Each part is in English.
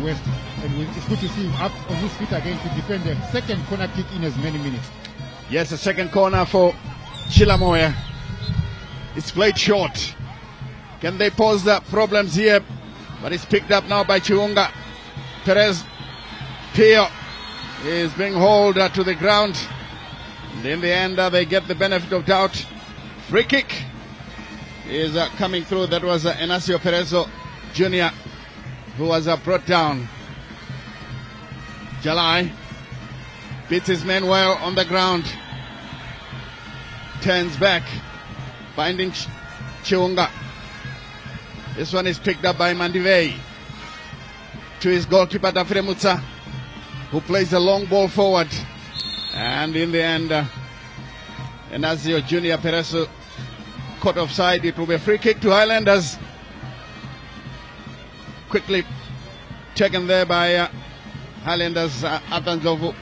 West, and it's good to see him up on his feet again to defend the second corner kick in as many minutes. Yes, the second corner for Chilamoya. It's played short. Can they pose the problems here? But it's picked up now by Chiunga. Perez Pio is being hauled to the ground. And in the end, they get the benefit of doubt. Free kick is coming through. That was Enacio Perezo Jr. who was brought down. Jalai beats his men well on the ground. Turns back, finding Chiunga. This one is picked up by Mandivei. To his goalkeeper Dafremutsa, who plays a long ball forward. And in the end, Enacio Jr. Perezo caught offside. It will be a free kick to Highlanders. Quickly taken there by Highlanders. Atanzovu.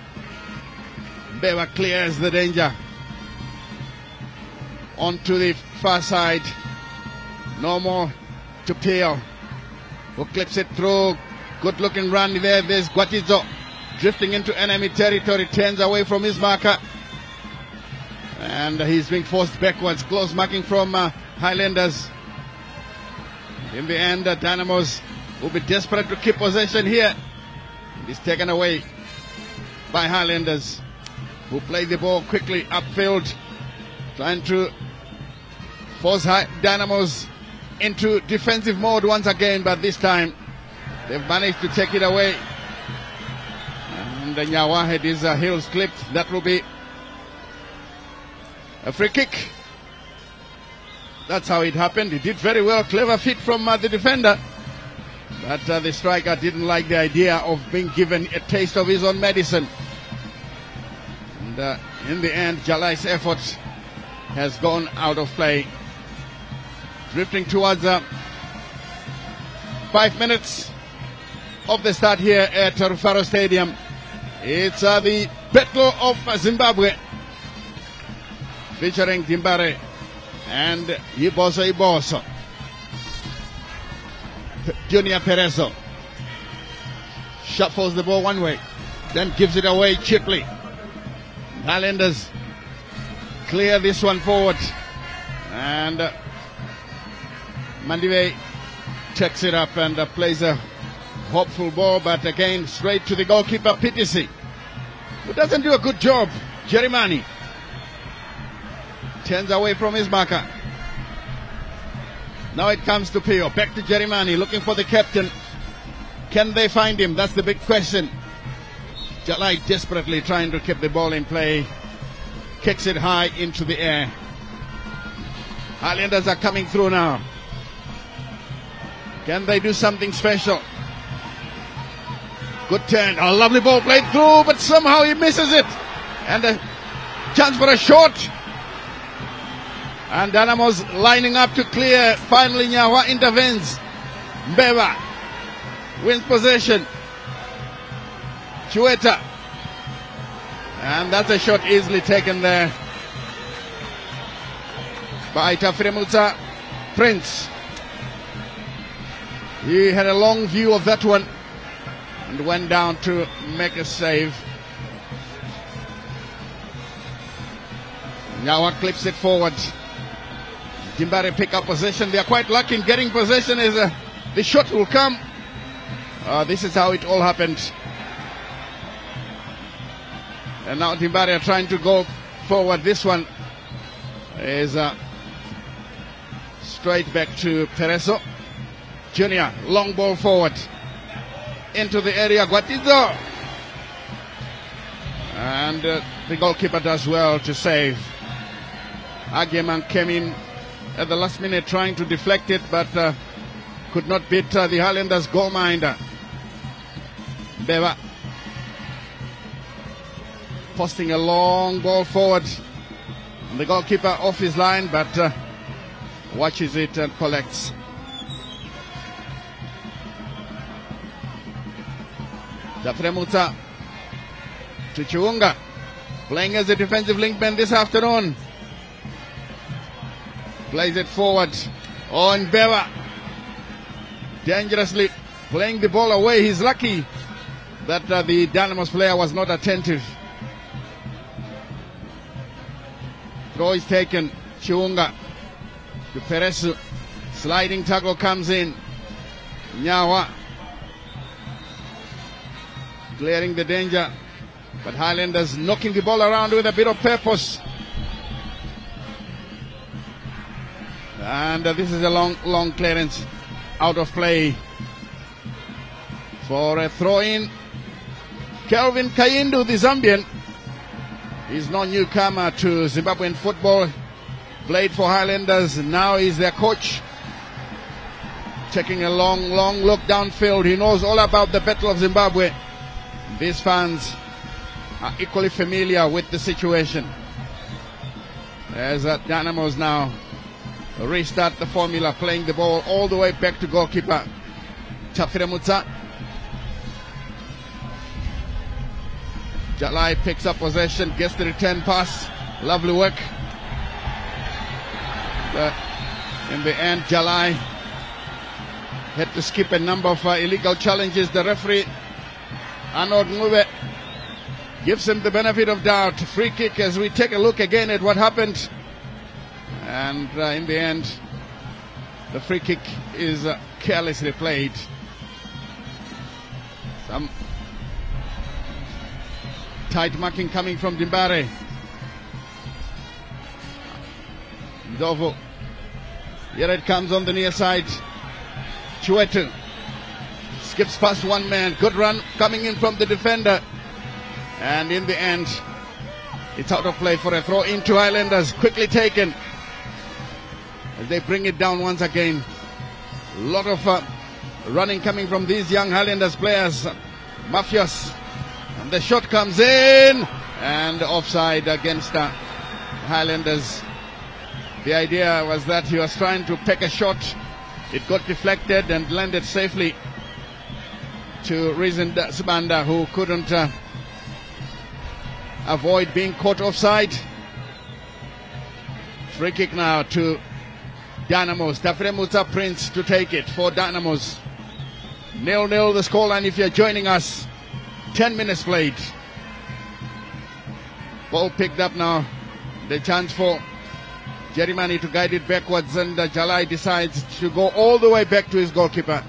Beva clears the danger. Onto the far side. No more to Pio, who clips it through. Good looking run there. There's Guatizo drifting into enemy territory. Turns away from his marker. And he's being forced backwards. Close marking from Highlanders. In the end, Dynamos will be desperate to keep possession here. It's taken away by Highlanders, who play the ball quickly upfield, trying to force Dynamos into defensive mode once again, but this time they've managed to take it away. And Nyawa had his heels clipped. That will be a free kick. That's how it happened. He did very well. Clever feet from the defender. But the striker didn't like the idea of being given a taste of his own medicine. And in the end, Jalai's effort has gone out of play. Drifting towards 5 minutes of the start here at Rufaro Stadium. It's the Battle of Zimbabwe, featuring Dimbare and Iboso. Junior Perezo shuffles the ball one way, then gives it away cheaply. Highlanders clear this one forward, and Mandive takes it up and plays a hopeful ball, but again straight to the goalkeeper PTC, who doesn't do a good job. Jerimani turns away from his marker. Now it comes to Pio. Back to Jerimani, looking for the captain. Can they find him? That's the big question. Jalai desperately trying to keep the ball in play. Kicks it high into the air. Highlanders are coming through now. Can they do something special? Good turn. A lovely ball played through, but somehow he misses it. And a chance for a shot. And Dynamos lining up to clear. Finally, Nyawa intervenes. Mbeva wins possession. Chueta. And that's a shot easily taken there by Tafremutsa Prince. He had a long view of that one and went down to make a save. Nyawa clips it forward. Jimbare pick up possession. They are quite lucky in getting possession as the shot will come. This is how it all happened. And now Jimbare are trying to go forward. This one is straight back to Perezo Junior. Long ball forward into the area. Guatizo. And the goalkeeper does well to save. Ageman came in at the last minute trying to deflect it, but could not beat the Highlanders goalminder. Beva posting a long ball forward. The goalkeeper off his line, but watches it and collects. Dafremutsa to Chiunga, playing as a defensive linkman this afternoon. Plays it forward on Beva. Dangerously playing the ball away. He's lucky that the Dynamos player was not attentive. Throw is taken. Chiunga to Peresu. Sliding tackle comes in. Nyawa clearing the danger, but Highlanders knocking the ball around with a bit of purpose. And this is a long clearance out of play for a throw-in. Kelvin Kayindu, the Zambian, is no newcomer to Zimbabwean football. Played for Highlanders, now he's their coach. Taking a long look downfield. He knows all about the Battle of Zimbabwe. These fans are equally familiar with the situation. As Dynamos now restart the formula, playing the ball all the way back to goalkeeper Tafiremutsa. Jalai picks up possession, gets the return pass. Lovely work. But in the end, Jalai had to skip a number of illegal challenges. The referee, Arnold Ngube, gives him the benefit of doubt. Free kick as we take a look again at what happened. And in the end, the free kick is carelessly played. Some tight marking coming from Dimbare. Ndovo. Here it comes on the near side. Chuetu skips past one man. Good run coming in from the defender. And in the end, it's out of play for a throw into Highlanders. Quickly taken as they bring it down once again. A lot of running coming from these young Highlanders players. Mafias. And the shot comes in. And offside against Highlanders. The idea was that he was trying to pick a shot. It got deflected and landed safely to Rizin Sibanda, who couldn't avoid being caught offside. Free kick now to Dynamos. Tafiremutsa Prince to take it for Dynamos. 0-0 the scoreline if you're joining us. 10 minutes played. Ball picked up now. The chance for Jerimani to guide it backwards, and Jalai decides to go all the way back to his goalkeeper.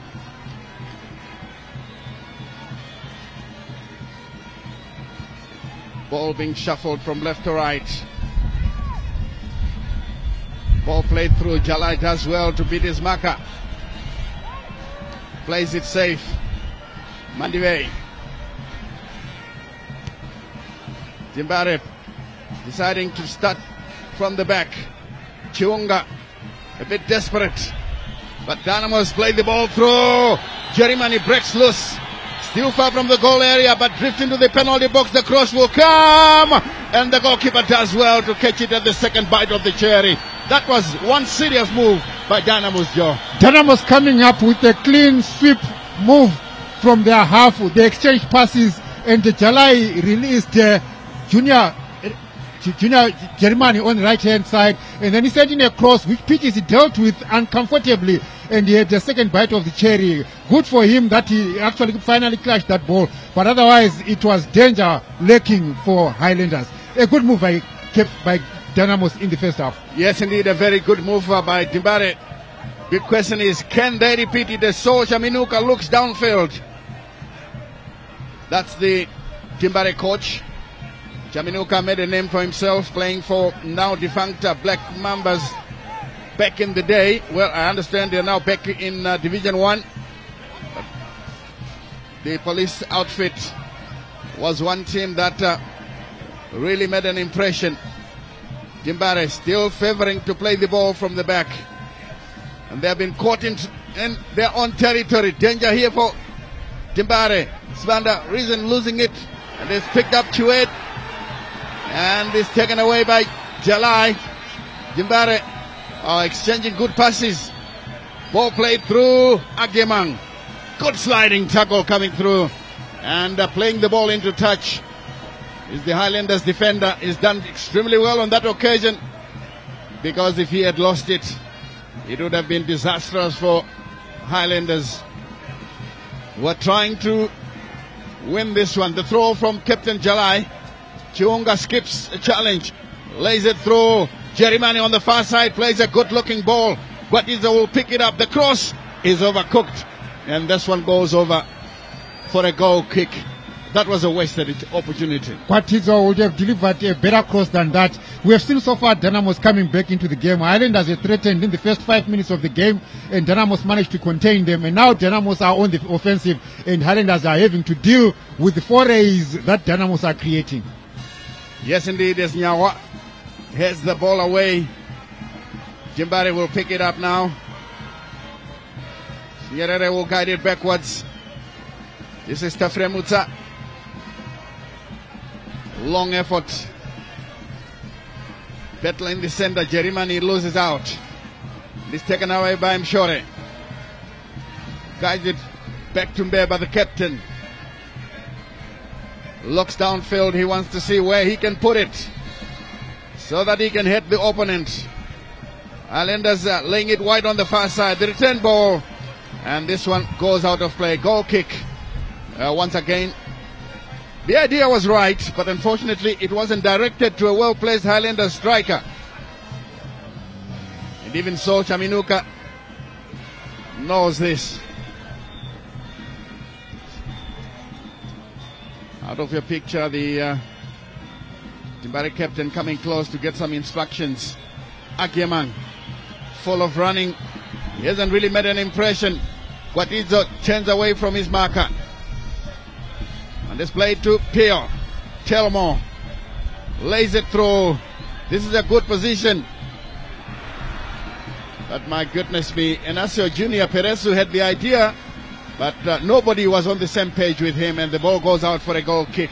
Ball being shuffled from left to right. Ball played through. Jalai does well to beat his marker. Plays it safe. Mandive. Zimbabwe deciding to start from the back. Chiunga a bit desperate, but Dynamos play the ball through. Jerimani breaks loose. Still far from the goal area, but drift into the penalty box. The cross will come, and the goalkeeper does well to catch it at the second bite of the cherry. That was one serious move by Dynamos, Joe. Dynamos coming up with a clean sweep move from their half. They exchanged passes, and the Jalai released Junior Jerimani on the right hand side, and then he sent in a cross which pitches he dealt with uncomfortably, and he had the second bite of the cherry. Good for him that he actually finally clashed that ball, but otherwise it was danger lurking for Highlanders. A good move by Dynamos in the first half. Yes, indeed, a very good move by Dimbare. Big question is, can they repeat it as Soja Minuka looks downfield? That's the Dimbare coach. Jaminuka made a name for himself playing for now defunct Black Mambas back in the day. Well, I understand they're now back in Division 1. The police outfit was one team that really made an impression. Dimbare still favoring to play the ball from the back. And they have been caught in their own territory. Danger here for Dimbare. Svanda Reason losing it. And they've picked up Chued. And it's taken away by Jalai. Dimbare exchanging good passes. Ball played through Agemang. Good sliding tackle coming through. And playing the ball into touch is the Highlanders defender. He's done extremely well on that occasion, because if he had lost it, it would have been disastrous for Highlanders. were trying to win this one. The throw from Captain Jalai. Chiunga skips a challenge, lays it through. Jerimani on the far side plays a good-looking ball. Gwatiza will pick it up. The cross is overcooked, and this one goes over for a goal kick. That was a wasted opportunity. Gwatiza would have delivered a better cross than that. We have seen so far Dynamos coming back into the game. Highlanders were threatened in the first 5 minutes of the game, and Dynamos managed to contain them. And now Dynamos are on the offensive, and Highlanders are having to deal with the forays that Dynamos are creating. Yes, indeed, as Nyawa heads the ball away. Jimbare will pick it up now. Nyerere will guide it backwards. This is Tafremutsa. Long effort. Battle in the center. Jerimani loses out. It's taken away by Mshore. Guides it back to Mbeba, the captain. Looks downfield. He wants to see where he can put it so that he can hit the opponent. Highlanders laying it wide on the far side. The return ball. And this one goes out of play. Goal kick. Once again. The idea was right, but unfortunately it wasn't directed to a well-placed Highlander striker. And even so, Chaminuka knows this. Out of your picture, the Jimbare captain coming close to get some instructions. Agyemang, full of running. He hasn't really made an impression. Gwatiza turns away from his marker. And this play to Pio. Telmo lays it through. This is a good position. But my goodness me, Enacio Junior Peresu had the idea, but nobody was on the same page with him, and the ball goes out for a goal kick.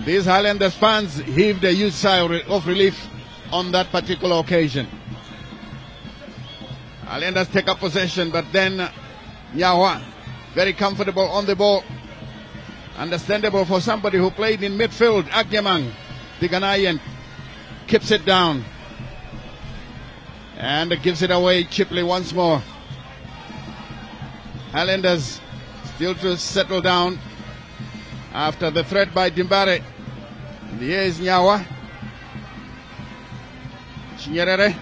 These Highlanders fans heaved a huge sigh of relief on that particular occasion. Highlanders take up possession, but then Nyawa, very comfortable on the ball. Understandable for somebody who played in midfield. Agyemang, the Ghanaian, keeps it down. And gives it away cheaply once more. Highlanders still to settle down after the threat by Jimbare. And here is Nyawa. Chinyerere.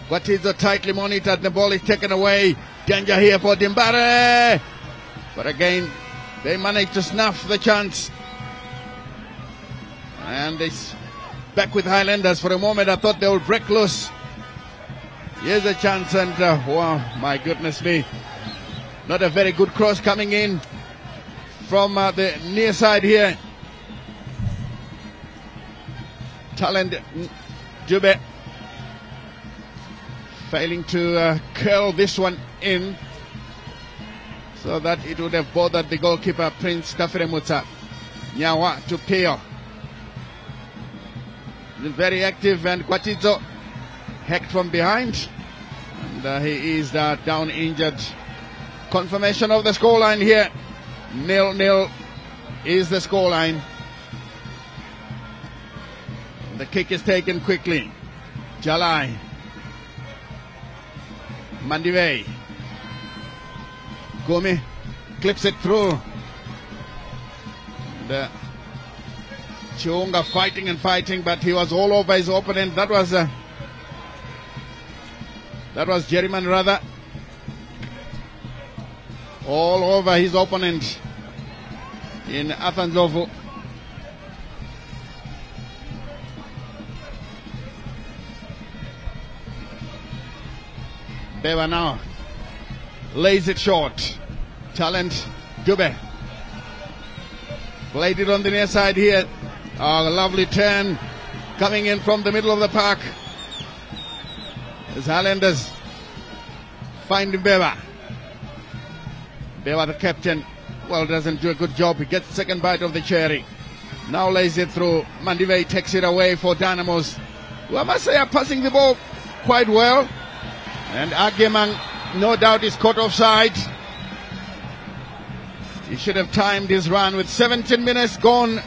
Gwatiza tightly monitored. The ball is taken away. Danger here for Jimbare. But again, they managed to snuff the chance. And it's back with Highlanders. For a moment, I thought they would break loose. Here's a chance, and wow, my goodness me. Not a very good cross coming in from the near side here. Talent Jube failing to curl this one in, so that it would have bothered the goalkeeper, Prince Tafremutsa. Nyawa to Pio. Very active, and Gwatiza hacked from behind. And he is down injured. Confirmation of the scoreline here. 0-0 is the scoreline. The kick is taken quickly. Jalai. Mandive. Gome clips it through. Chiunga fighting and fighting, but he was all over his opponent. That was Jeriman rather. All over his opponent in Athanzovu. Beva now lays it short. Talent Dube played it on the near side here. A lovely turn coming in from the middle of the park. As Highlanders find Beva. Beva, the captain, well, doesn't do a good job. He gets the second bite of the cherry. Now lays it through. Mandive takes it away for Dynamos, who I must say are passing the ball quite well. And Agyemang, no doubt, is caught offside. He should have timed his run with 17 minutes gone.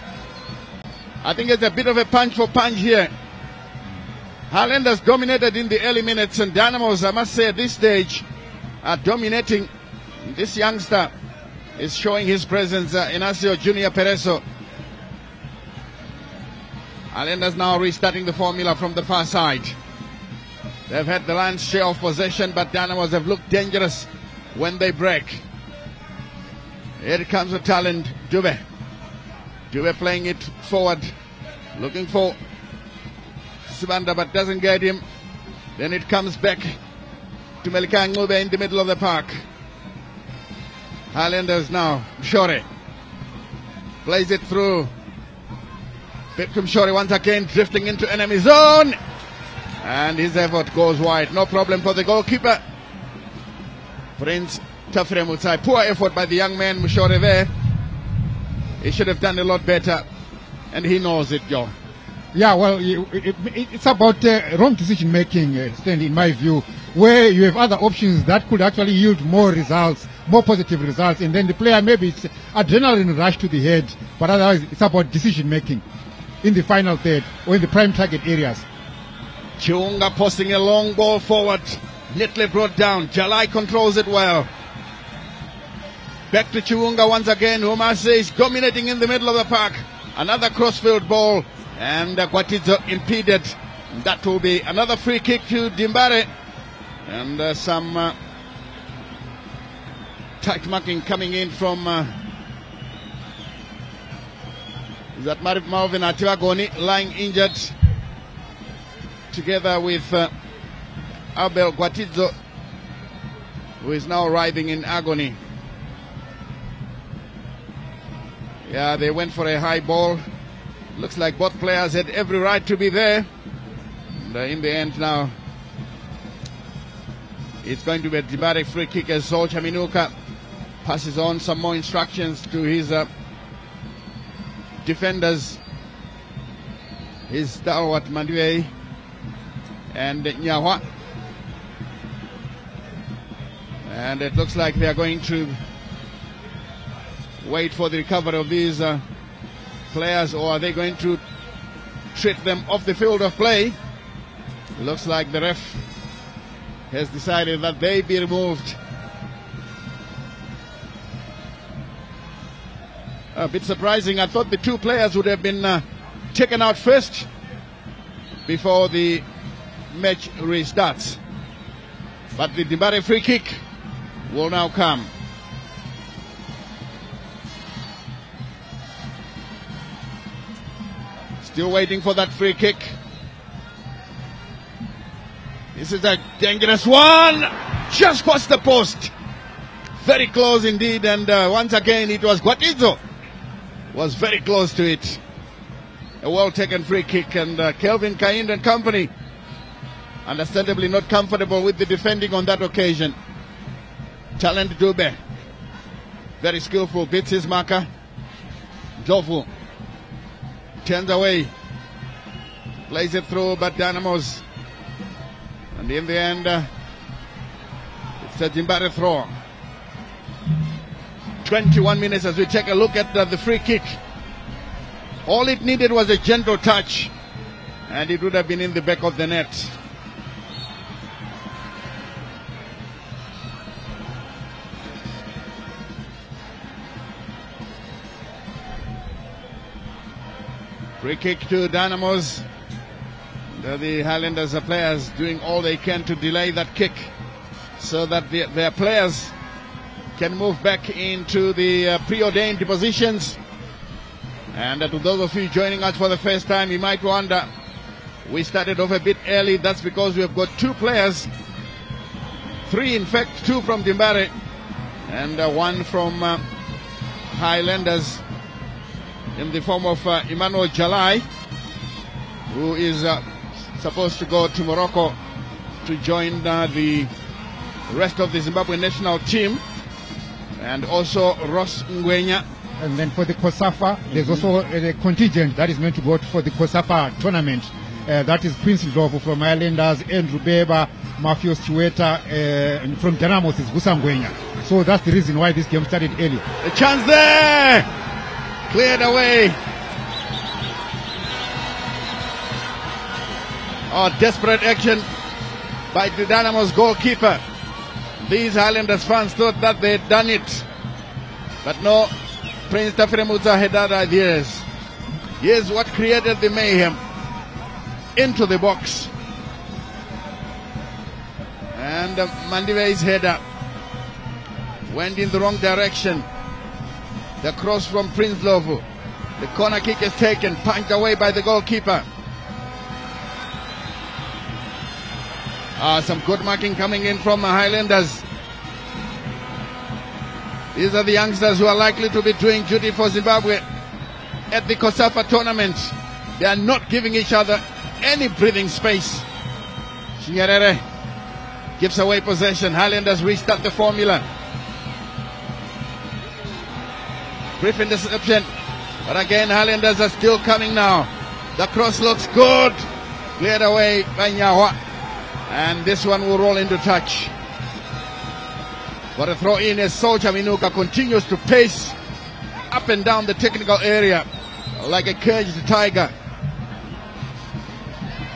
I think it's a bit of a punch for punch here. Highlanders dominated in the early minutes, and Dynamos, I must say, at this stage, are dominating This youngster is showing his presence, Inacio Junior Pereso. Highlanders now restarting the formula from the far side. They've had the lion's share of possession, but Dynamos have looked dangerous when they break. Here it comes with talent, Dube. Dube playing it forward, looking for Sibanda, but doesn't get him. Then it comes back to Melika Ngube in the middle of the park. Highlanders now, Mshore plays it through. Pipkum Mshore once again drifting into enemy zone. And his effort goes wide. No problem for the goalkeeper. Prince Tafre Mutsai. Poor effort by the young man Mshore there. He should have done a lot better. And he knows it, Joe. Yeah, well, it's about wrong decision making, Stanley, in my view, where you have other options that could actually yield more results, more positive results, and then the player, maybe it's adrenaline rush to the head, but otherwise it's about decision making in the final third or in the prime target areas. Chiunga posting a long ball forward, neatly brought down. Jalai controls it well. Back to Chiunga once again. Umase is dominating in the middle of the park. Another crossfield ball, and Gwatidzo impeded. That will be another free kick to Dimbare. And some tight marking coming in from is that Marvin Atiwagoni, lying injured, together with Abel Gwatidzo, who is now writhing in agony. Yeah, they went for a high ball. Looks like both players had every right to be there. And in the end now, it's going to be a Dimbare free kick as Sol Chaminuka passes on some more instructions to his defenders. His stalwart Mandue and Nyawa. And it looks like they are going to wait for the recovery of these players, or are they going to treat them off the field of play? Looks like the ref has decided that they be removed. A bit surprising. I thought the two players would have been taken out first before the match restarts. But the Dimbare free kick will now come. Still waiting for that free kick. This is a dangerous one. Just past the post. Very close indeed. And once again, it was Gwatidzo. Was very close to it. A well-taken free kick. And Kelvin Kaind and company, understandably not comfortable with the defending on that occasion. Talent Dube. Very skillful. Beats his marker. Dovu turns away, plays it through, but Dynamos, and in the end it's a Dimbare throw. 21 minutes as we take a look at the free kick. All it needed was a gentle touch and it would have been in the back of the net. Free kick to Dynamos. The Highlanders players doing all they can to delay that kick so that their players can move back into the preordained positions. And to those of you joining us for the first time, you might wonder, we started off a bit early. That's because we have got two players, three in fact, two from Dimbare and one from Highlanders, in the form of Emmanuel Jalai, who is supposed to go to Morocco to join the rest of the Zimbabwe national team, and also Ross Ngwenya. And then for the Kosafa, there's also a contingent that is meant to go for the Kosafa tournament. That is Prince Ndlovu from Highlanders, Andrew Beba, Mafios Chiweta, and from Dynamos is Gusa Ngwenya. So that's the reason why this game started early. A chance there! Cleared away. Oh, desperate action by the Dynamos goalkeeper. These Highlanders fans thought that they'd done it. But no, Prince Tafremuza had other ideas. Here's what created the mayhem. Into the box. And Mandivei's header went in the wrong direction. The cross from Prince Lovu. The corner kick is taken, punched away by the goalkeeper. Some good marking coming in from the Highlanders. These are the youngsters who are likely to be doing duty for Zimbabwe at the COSAFA tournament. They are not giving each other any breathing space. Chinyerere gives away possession. Highlanders restart the formula. Brief interception. But again, Highlanders are still coming now. The cross looks good. Cleared away by Nyawa. And this one will roll into touch. For a throw in as Soldier Minuka continues to pace up and down the technical area like a caged tiger.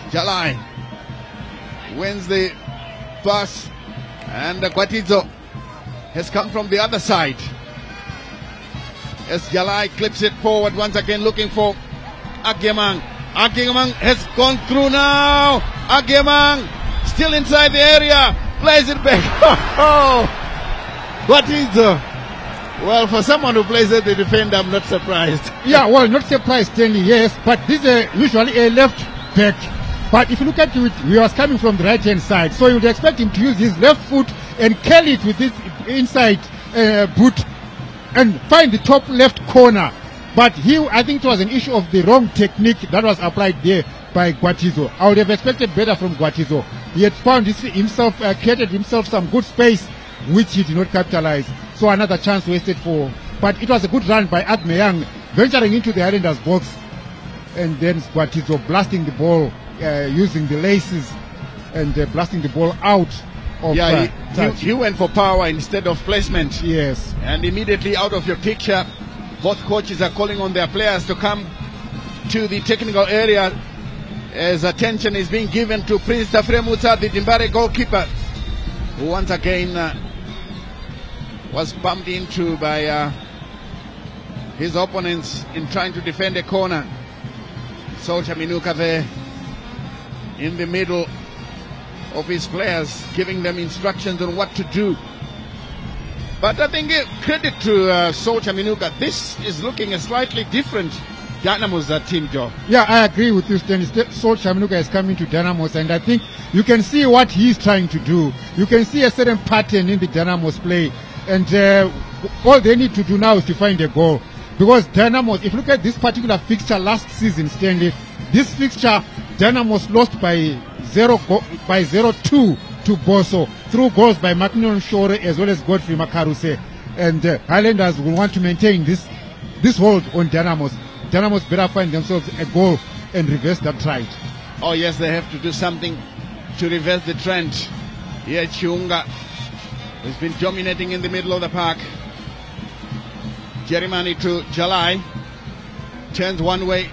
Jalai wins the pass, and Gwatizo has come from the other side as Jalai clips it forward once again, looking for Agyemang. Agyemang has gone through now. Agyemang still inside the area, plays it back. Gwatizo. Well, for someone who plays as the defender, I'm not surprised. Yeah, well, not surprised, Stanley, yes, but this is usually a left back. But if you look at it, he was coming from the right-hand side, so you would expect him to use his left foot and curl it with his inside boot and find the top left corner. But I think it was an issue of the wrong technique that was applied there by Gwatizo. I would have expected better from Gwatizo. He had found himself, created himself some good space, which he did not capitalize. So another chance wasted but it was a good run by Agyemang, venturing into the Highlanders box, and then Gwatizo blasting the ball, using the laces and blasting the ball out of he went for power instead of placement. Yes. And immediately out of your picture, both coaches are calling on their players to come to the technical area as attention is being given to Prince Tafremuza, the Dimbare goalkeeper, who once again was bumped into by his opponents in trying to defend a corner. Soldier Minuka there in the middle of his players, giving them instructions on what to do. But I think credit to Soldier Minuka. This is looking a slightly different Dynamos team, Joe. Yeah, I agree with you, Stanley. Soldier Minuka is coming to Dynamos, and I think you can see what he's trying to do. You can see a certain pattern in the Dynamos play, and all they need to do now is to find a goal. Because Dynamos, if you look at this particular fixture last season, Stanley, this fixture, Dynamos lost by 0-2 to Boso through goals by Mackinnon Shore as well as Godfrey Makaruse. And Highlanders will want to maintain this hold on Dynamos. Dynamos better find themselves a goal and reverse that trend. Oh yes, they have to do something to reverse the trend. Here Chiunga has been dominating in the middle of the park. Jerimani to Jalai. Turns one way,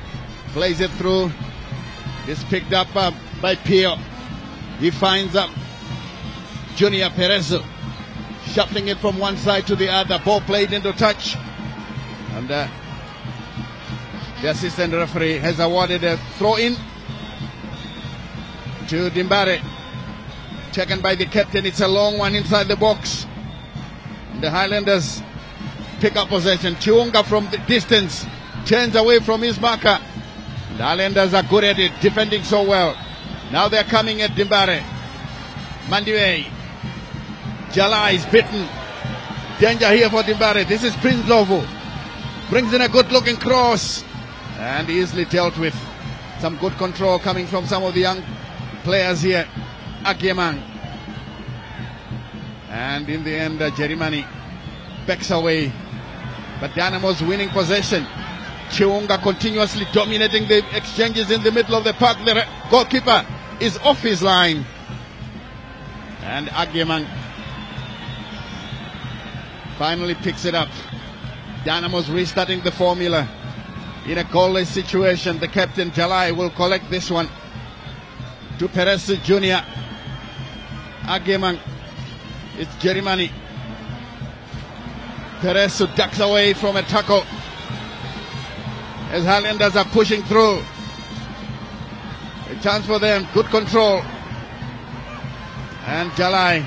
plays it through. It's picked up by Pio. He finds Junior Perez, shuffling it from one side to the other. Ball played into touch. And the assistant referee has awarded a throw-in to Dimbare. Taken by the captain. It's a long one inside the box. The Highlanders pick up possession. Chiunga from the distance turns away from his marker. The Highlanders are good at it, defending so well. Now they're coming at Dimbare. Mandivei. Jalai is bitten. Danger here for Dimbare. This is Prince Lovu. Brings in a good looking cross. And easily dealt with. Some good control coming from some of the young players here. Agyemang. And in the end, Jerimani backs away. But Dynamos winning possession. Chiunga continuously dominating the exchanges in the middle of the park. The goalkeeper is off his line. And Agyemang finally picks it up. Dynamos restarting the formula. In a goalless situation, the captain Jalai will collect this one to Perez Jr. Agyemang It's Jerimani. Perez who ducks away from a tackle as Highlanders are pushing through. A chance for them, good control. And Jalai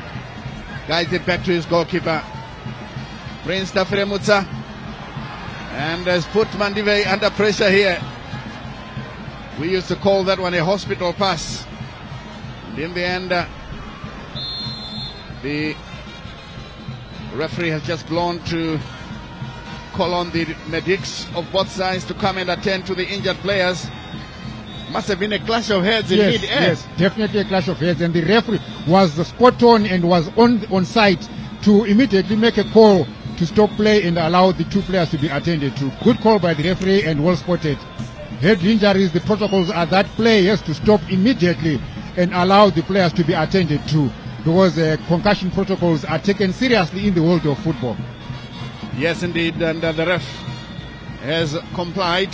guides it back to his goalkeeper. Prince Tafiremutsa. And has put Mandive under pressure here. We used to call that one a hospital pass. And in the end, the referee has just blown to call on the medics of both sides to come and attend to the injured players. Must have been a clash of heads indeed. Yes, definitely a clash of heads. And the referee was spot on and was on site to immediately make a call to stop play and allow the two players to be attended to. Good call by the referee and well spotted. Head injuries, the protocols are that play has to stop immediately and allow the players to be attended to, because concussion protocols are taken seriously in the world of football. Yes, indeed, and the ref has complied.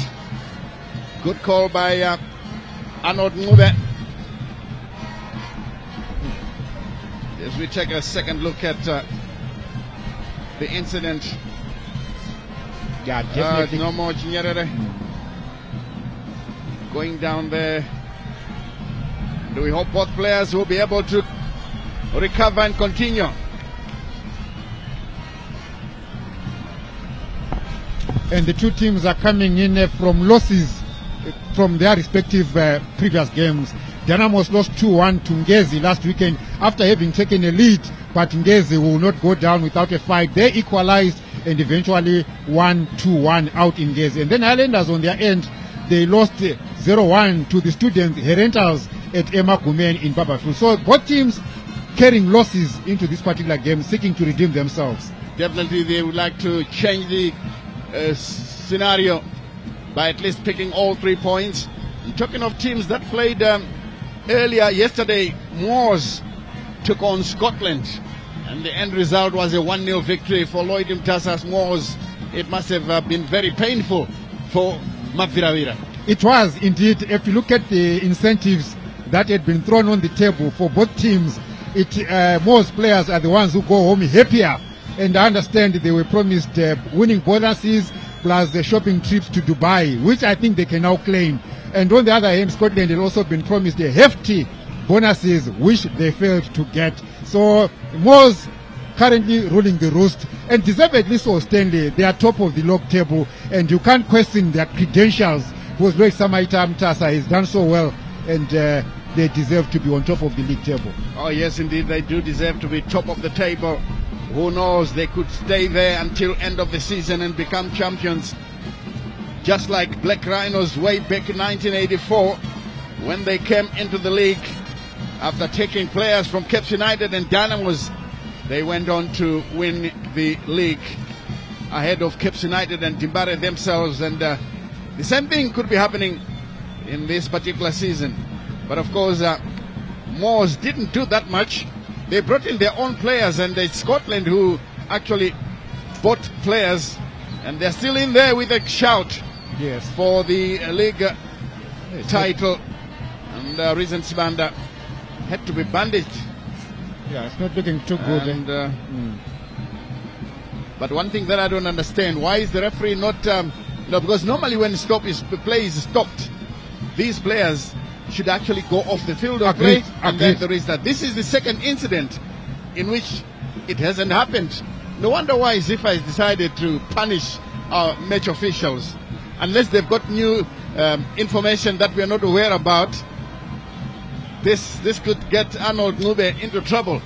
Good call by Arnold Ngube. As we take a second look at the incident. Yeah, definitely. No more Chinyerere going down there. Do we hope both players will be able to recover and continue? And the two teams are coming in from losses from their respective previous games. Dynamos lost 2-1 to Ngezi last weekend after having taken a lead, but Ngezi will not go down without a fight. They equalized and eventually won 2-1 out in Ngezi. And then Highlanders on their end, they lost 0-1 to the students Herentals at Emma Gumen in Babafil. So both teams carrying losses into this particular game, seeking to redeem themselves. Definitely they would like to change the scenario by at least picking all 3 points. And talking of teams that played earlier yesterday, Moors took on Scotland, and the end result was a 1-0 victory for Lloyd Mtasa's Moors. It must have been very painful for Maviravira. It was indeed. If you look at the incentives that had been thrown on the table for both teams, most players are the ones who go home happier. And I understand they were promised winning bonuses plus the shopping trips to Dubai, which I think they can now claim. And on the other hand, Scotland had also been promised a hefty bonuses, which they failed to get. So Moors currently ruling the roost, and deservedly so. Stanley, they are top of the log table, and you can't question their credentials, because Lloyd Samaita Mtasa has done so well, and they deserve to be on top of the league table. Oh yes, indeed, they do deserve to be top of the table. Who knows, they could stay there until end of the season and become champions, just like Black Rhinos way back in 1984 when they came into the league after taking players from Cape United and Dynamos. They went on to win the league ahead of Cape United and Dimbare themselves, and the same thing could be happening in this particular season. But of course, Moors didn't do that much. They brought in their own players, and it's Scotland who actually bought players, and they're still in there with a shout. Yes, for the league title. And Reason Sibanda had to be bandaged. Yeah, it's not looking too good. And, but one thing that I don't understand, why is the referee not, because normally when play is stopped, these players should actually go off the field of play. And then there is that. This is the second incident in which it hasn't happened. No wonder why Zifa has decided to punish our match officials. Unless they've got new information that we are not aware about, this could get Arnold Ngube into trouble.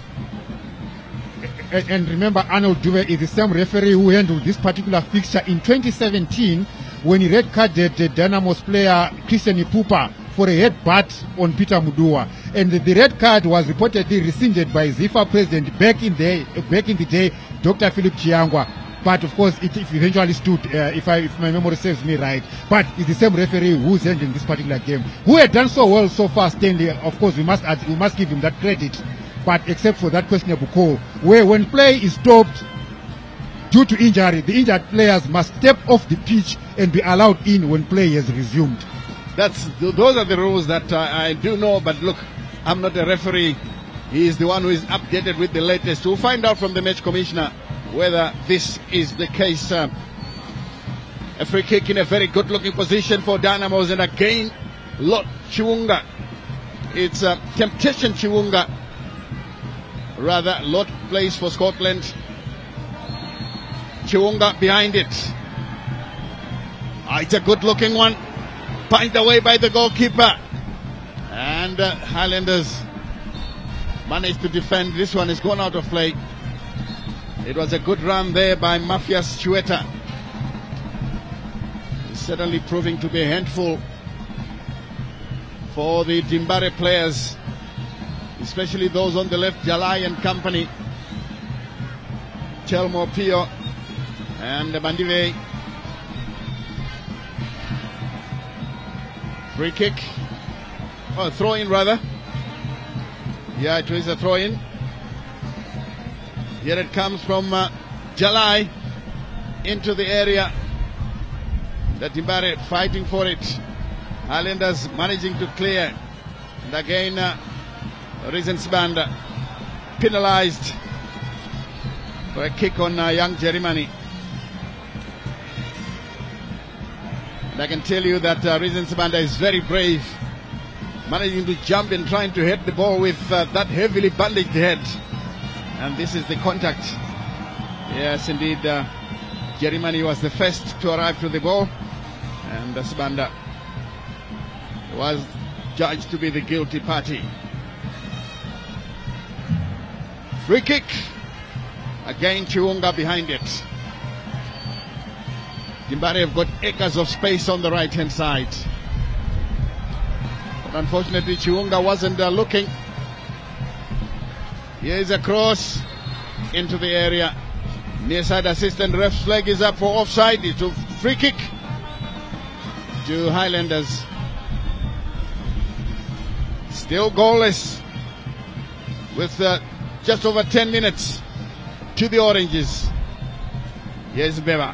And remember, Arnold Ngube is the same referee who handled this particular fixture in 2017 when he red-carded the Dynamos player Christian Ipupa for a headbutt on Peter Mudua. And the red card was reportedly rescinded by Zifa president back in the day, Dr. Philip Chiangwa. But of course, it eventually stood, if my memory serves me right. But it's the same referee who's handling this particular game, who had done so well so far. Stanley, of course, we must give him that credit. But except for that questionable call, where when play is stopped due to injury, the injured players must step off the pitch and be allowed in when play has resumed. Those are the rules that I do know. But look, I'm not a referee. He is the one who is updated with the latest. We'll find out from the match commissioner whether this is the case. A free kick in a very good looking position for Dynamos, and again Lot Chiwunga. It's Temptation Chiwunga. Rather, Lot plays for Scotland. Chiwunga behind it. It's a good looking one. Punched away by the goalkeeper. And Highlanders managed to defend. This one has gone out of play. It was a good run there by Mafias Chueta. It's certainly proving to be a handful for the Dimbare players, especially those on the left, Jalai and company, Chelmo Pio and Bandive. Free kick, or throw in rather. Yeah, it was a throw in. Here it comes from Jalai into the area. The Dimbare fighting for it. Highlanders managing to clear. And again, Rizensband penalized for a kick on young Jeremani. And I can tell you that Rizensband is very brave, managing to jump and trying to hit the ball with that heavily bandaged head. And this is the contact. Yes, indeed, Jeremani was the first to arrive to the ball, and Sbanda was judged to be the guilty party. Free kick. Again, Chiwunga behind it. Dimbare have got acres of space on the right-hand side. But unfortunately, Chiwunga wasn't looking. Here is a cross into the area. Near side assistant ref's flag is up for offside. It's a free kick to Highlanders. Still goalless with just over 10 minutes to the Oranges. Here's Beba.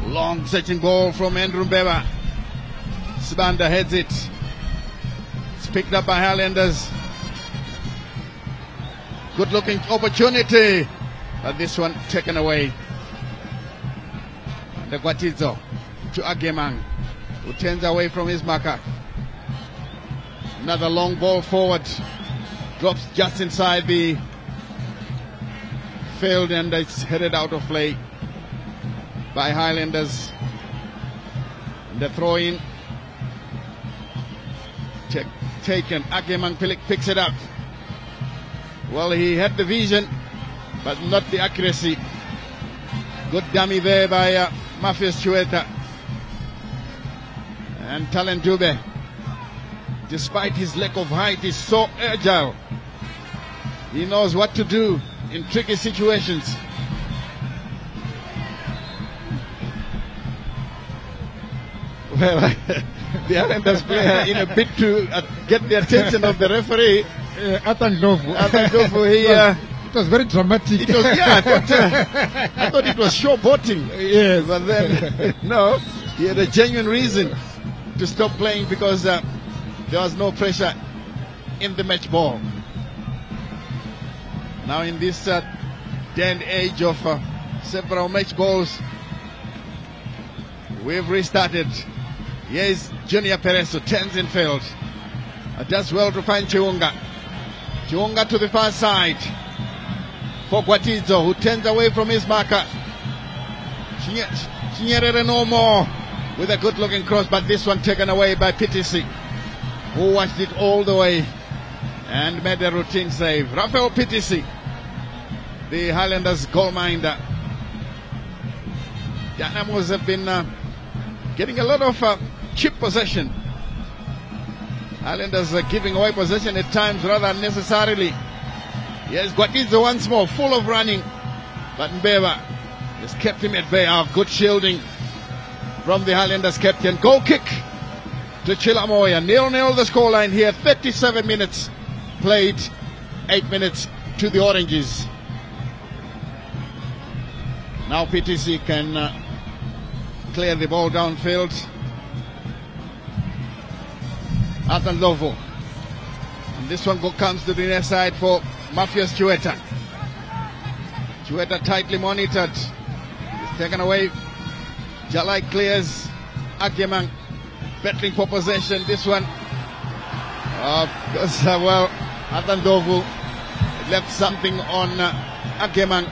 Long searching ball from Andrew Beba. Sbanda heads it. It's picked up by Highlanders. Good looking opportunity, but this one taken away. The Guatizo to Agemang, who turns away from his marker. Another long ball forward, drops just inside the field, and it's headed out of play by Highlanders. And the throw in taken. Agemang picks it up. Well, he had the vision, but not the accuracy. Good dummy there by Mafias Chueta. And Talen Dube, despite his lack of height, is so agile. He knows what to do in tricky situations. Well, the Highlanders player, in a bid to get the attention of the referee, Atan Dovu, it was very dramatic. It was, yeah, I thought it was showboating. Yes. But then, no, he had a genuine reason to stop playing because there was no pressure in the match ball. Now in this day and age of several match balls, we've restarted. Here is Junior Perez, who turns in field. Does well to find Chiwunga. Chiwunga to the far side for Guatizo, who turns away from his marker. Chinyerere no more with a good looking cross, but this one taken away by Pitisi, who watched it all the way and made a routine save. Rafael Pitisi, the Highlanders goalminder. Dynamos have been getting a lot of cheap possession. Highlanders are giving away possession at times rather unnecessarily. Yes, Guatizo once more, full of running, but Mbeva has kept him at bay. Good shielding from the Highlanders captain. Goal kick to Chilamoya. 0-0 the scoreline here. 37 minutes played, 8 minutes to the Oranges. Now PTC can clear the ball downfield. Atandovo And this one comes to the near side for Mafias Chueta. Chueta tightly monitored. It's taken away. Jalai clears. Agyemang battling for possession. This one, well, Atandovu left something on Agyemang.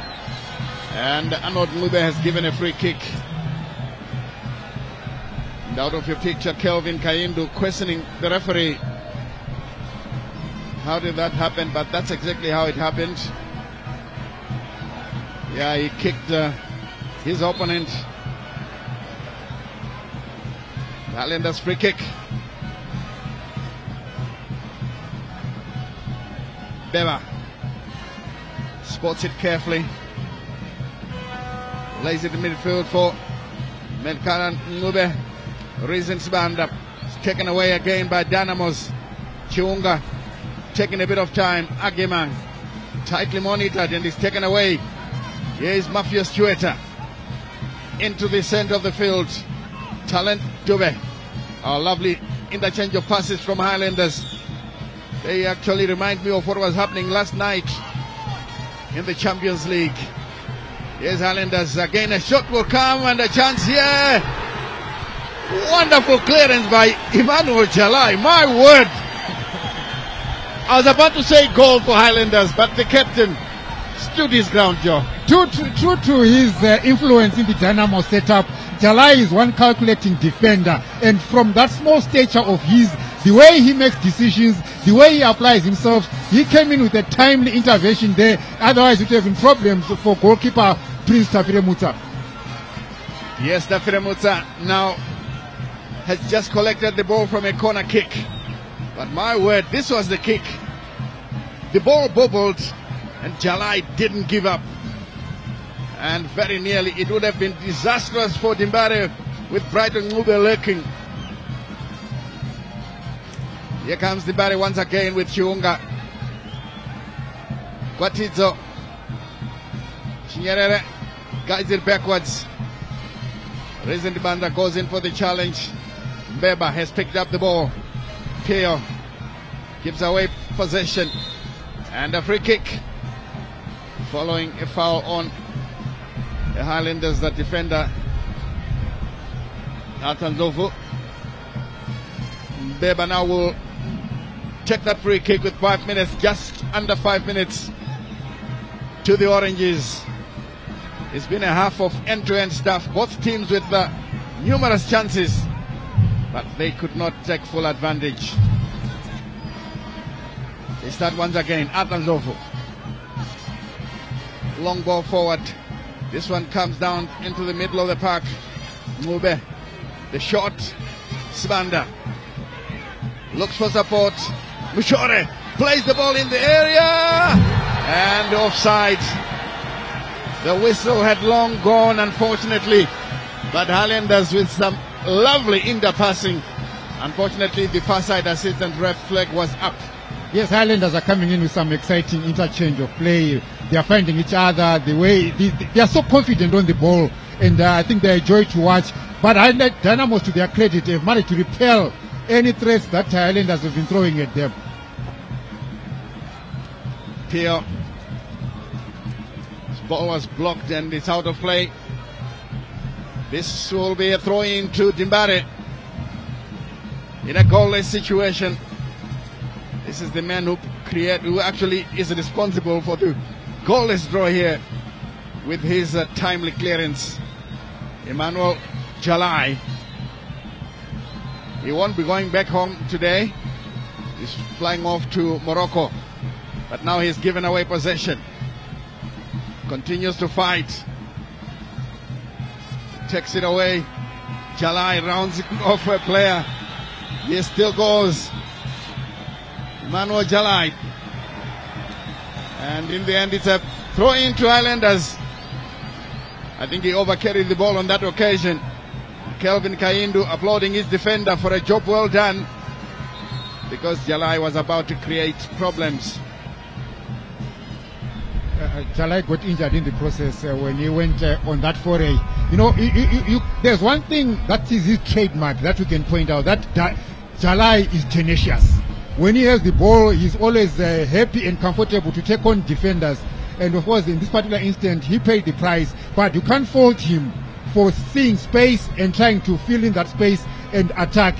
And Arnold Mube has given a free kick. And out of your picture, Kelvin Kayindu questioning the referee. How did that happen? But that's exactly how it happened. Yeah, he kicked his opponent. Highlanders free kick. Beva spots it carefully. Lays it in midfield for Melkaran Ngube. Reasons band up. It's taken away again by Dynamos. Chiunga taking a bit of time. Agyemang tightly monitored and is taken away. Here is Mafias Chueta into the center of the field. Talent Dube. A lovely interchange of passes from Highlanders. They actually remind me of what was happening last night in the Champions League. Here's Highlanders again. A shot will come and a chance here. Wonderful clearance by Emmanuel Jalai. My word. I was about to say goal for Highlanders, but the captain stood his ground, Joe. True to his influence in the Dynamo setup, Jalai is one calculating defender, and from that small stature of his, the way he makes decisions, the way he applies himself, he came in with a timely intervention there. Otherwise, it would have been problems for goalkeeper Prince Tafire Muta. Yes, Tafire Muta now has just collected the ball from a corner kick. But my word, this was the kick. The ball bobbled and Jalai didn't give up. And very nearly it would have been disastrous for Dimbare with Brighton Ngube lurking. Here comes Dimbare once again with Chiunga. Kwatizo. Chinyerere guides it backwards. Reason Banda goes in for the challenge. Mbeba has picked up the ball. Pio gives away possession. And a free kick following a foul on the Highlanders, the defender Atandovu. Mbeba now will take that free kick with 5 minutes, just under 5 minutes to the Oranges. It's been a half of end-to-end stuff, both teams with numerous chances, but they could not take full advantage. They start once again. Atandovu. Long ball forward. This one comes down into the middle of the park. Ngube. The shot. Sibanda. Looks for support. Mushore plays the ball in the area. And offside. The whistle had long gone, unfortunately. But Highlanders with some lovely interpassing. Unfortunately, the far side assistant ref flag was up. Yes, Highlanders are coming in with some exciting interchange of play. They are finding each other. The way they are so confident on the ball, and I think they are a joy to watch. But I like Dynamos, to their credit, they've managed to repel any threats that Highlanders have been throwing at them. Pio. This ball was blocked and it's out of play. This will be a throw-in to Dimbare in a goalless situation. This is the man who actually is responsible for the goalless draw here with his timely clearance. Emmanuel Jalai. He won't be going back home today. He's flying off to Morocco. But now he's given away possession. Continues to fight. Takes it away. Jalai rounds off a player. He still goes. Emmanuel Jalai. And in the end, it's a throw in to Highlanders. I think he overcarried the ball on that occasion. Kelvin Kayindu applauding his defender for a job well done, because Jalai was about to create problems. Jalai got injured in the process when he went on that foray. You know, there's one thing that is his trademark that we can point out, that Jalai is tenacious. when he has the ball, he's always happy and comfortable to take on defenders. And of course, in this particular instance, he paid the price. But you can't fault him for seeing space and trying to fill in that space and attack.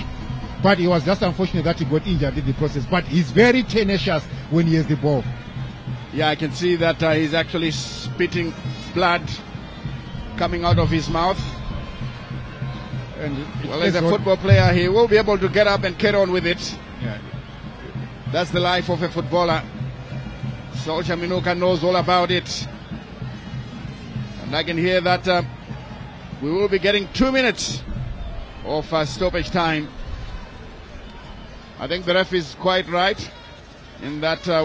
But it was just unfortunate that he got injured in the process. But he's very tenacious when he has the ball. Yeah, I can see that he's actually spitting blood coming out of his mouth. And well, as a football player, he will be able to get up and carry on with it. Yeah. That's the life of a footballer. Solskjaer Minuka knows all about it. And I can hear that we will be getting 2 minutes of stoppage time. I think the ref is quite right in that there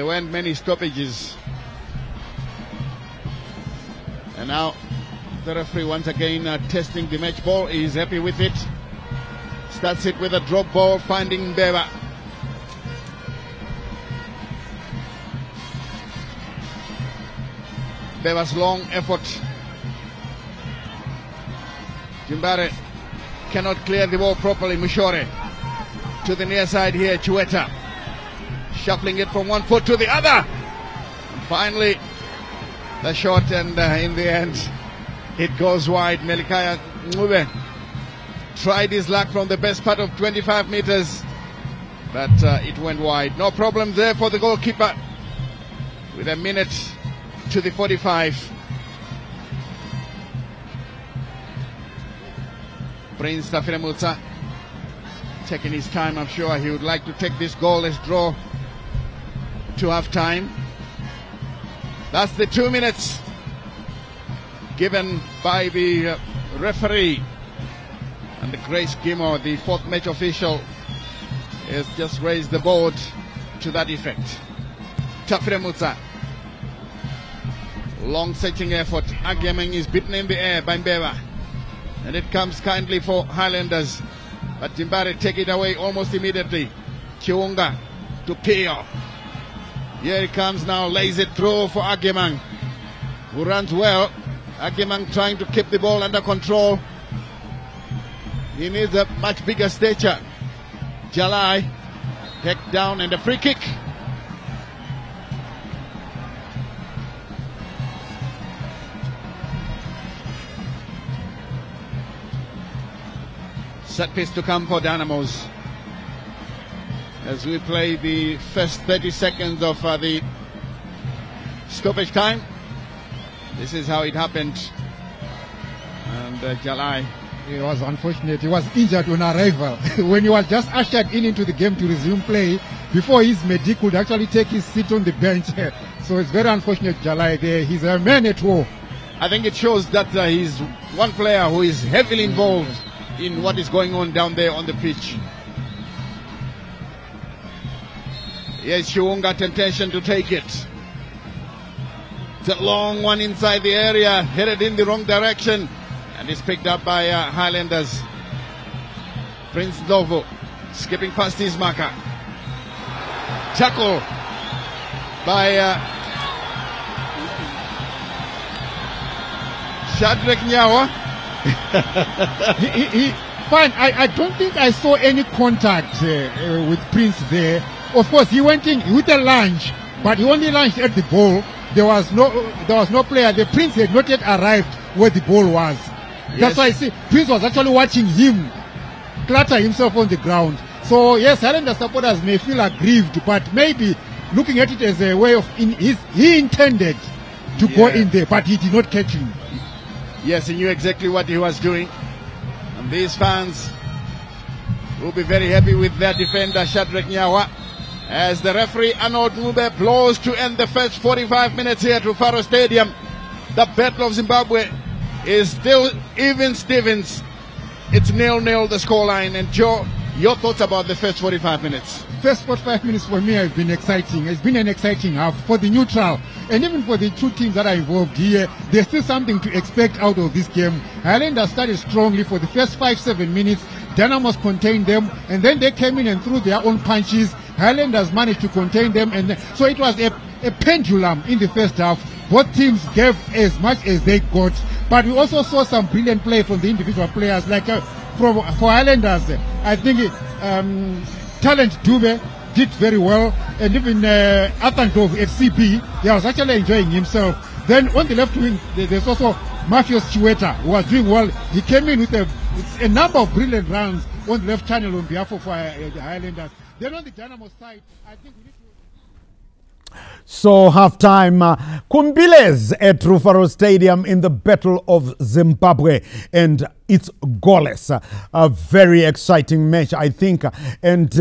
weren't many stoppages. And now the referee once again testing the match ball. He's happy with it. Starts it with a drop ball, finding Mbeva. Mbeva's long effort. Jimbare cannot clear the ball properly. Mushore to the near side here. Chueta shuffling it from one foot to the other. And finally, the shot, and in the end, it goes wide. Melikaya Ngube tried his luck from the best part of 25 meters, but it went wide. No problem there for the goalkeeper with a minute to the 45. Prince Tafiremutsa taking his time. I'm sure he would like to take this goalless draw to half time. That's the 2 minutes given by the referee. And the Grace Gimo, the fourth match official, has just raised the board to that effect. Tafiremutsa. Long searching effort. Agyemeng is beaten in the air by Mbeva. And it comes kindly for Highlanders. But Jimbare take it away almost immediately. Chiunga to Pio. Here it comes now, lays it through for Agyemeng, who runs well. Agyemeng trying to keep the ball under control. He needs a much bigger stature. Jalai, heck down, and a free kick. Set piece to come for Dynamos as we play the first 30 seconds of the stoppage time. This is how it happened. And Jalai, it was unfortunate. He was injured on arrival when he was just ushered into the game to resume play. Before his medic could actually take his seat on the bench. So it's very unfortunate, Jalai there. He's a man at war. I think it shows that he's one player who is heavily involved in what is going on down there on the pitch. Yes, Chiunga, temptation to take it. It's a long one inside the area, headed in the wrong direction, and it's picked up by Highlanders. Prince Lovo skipping past his marker. Tackle by Shadrack Nyawa. Fine, I don't think I saw any contact with Prince there. Of course, he went in with a lunge, but he only lunged at the ball. There was no player. The Prince had not yet arrived where the ball was. Yes. That's why I see Prince was actually watching him clatter himself on the ground. So yes, Highlander supporters may feel aggrieved, but maybe looking at it as a way of he intended to go in there, but he did not catch him. Yes, he knew exactly what he was doing. And these fans will be very happy with their defender, Shadrack Nyawa, as the referee, Arnold Ngube, blows to end the first 45 minutes here to Faro Stadium. The Battle of Zimbabwe is still even Stevens. It's 0-0 the scoreline. And Joe, your thoughts about the first 45 minutes? First 45 minutes for me have been exciting. It's been an exciting half for the neutral. And even for the two teams that are involved here, there's still something to expect out of this game. Highlanders started strongly for the first 5-7 minutes. Dynamos contained them, and then they came in and threw their own punches. Highlanders managed to contain them, and so it was a pendulum in the first half. Both teams gave as much as they got, but we also saw some brilliant play from the individual players, like for Highlanders, I think Talent Dube did very well, and even Athantov at CB, he was actually enjoying himself. Then on the left wing, there's also Mafios Chiweta, who was doing well. He came in with a number of brilliant runs on the left channel on behalf of the Highlanders. Then on the Dynamo side, I think we need to... So half-time, Kumbiles at Rufaro Stadium in the Battle of Zimbabwe, and it's goalless. A very exciting match, I think. And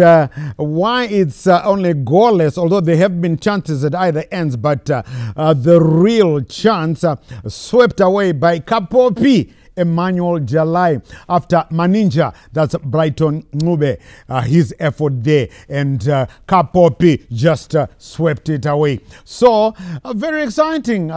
why it's only goalless, although there have been chances at either ends, but the real chance swept away by Kapopi Emmanuel Jalai after Maninja, that's Brighton Ngube, his effort there, and Kapopi just swept it away. So very exciting,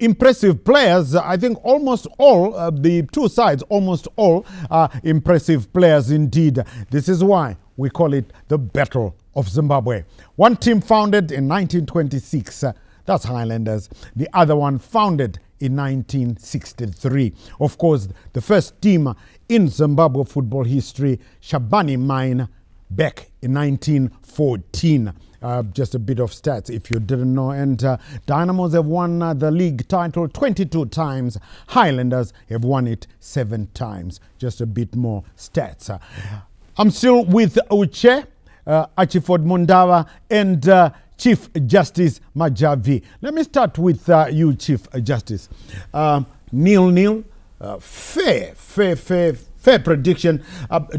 impressive players. I think almost all, the two sides, almost all are impressive players indeed. This is why we call it the Battle of Zimbabwe. One team founded in 1926, that's Highlanders. The other one founded in 1963. Of course, the first team in Zimbabwe football history, Shabani Mine, back in 1914. Just a bit of stats if you didn't know. And Dynamos have won the league title 22 times. Highlanders have won it 7 times. Just a bit more stats. I'm still with Uche, Achiford Mundawa, and Chief Justice Majavi. Let me start with you, Chief Justice. 0-0, fair prediction.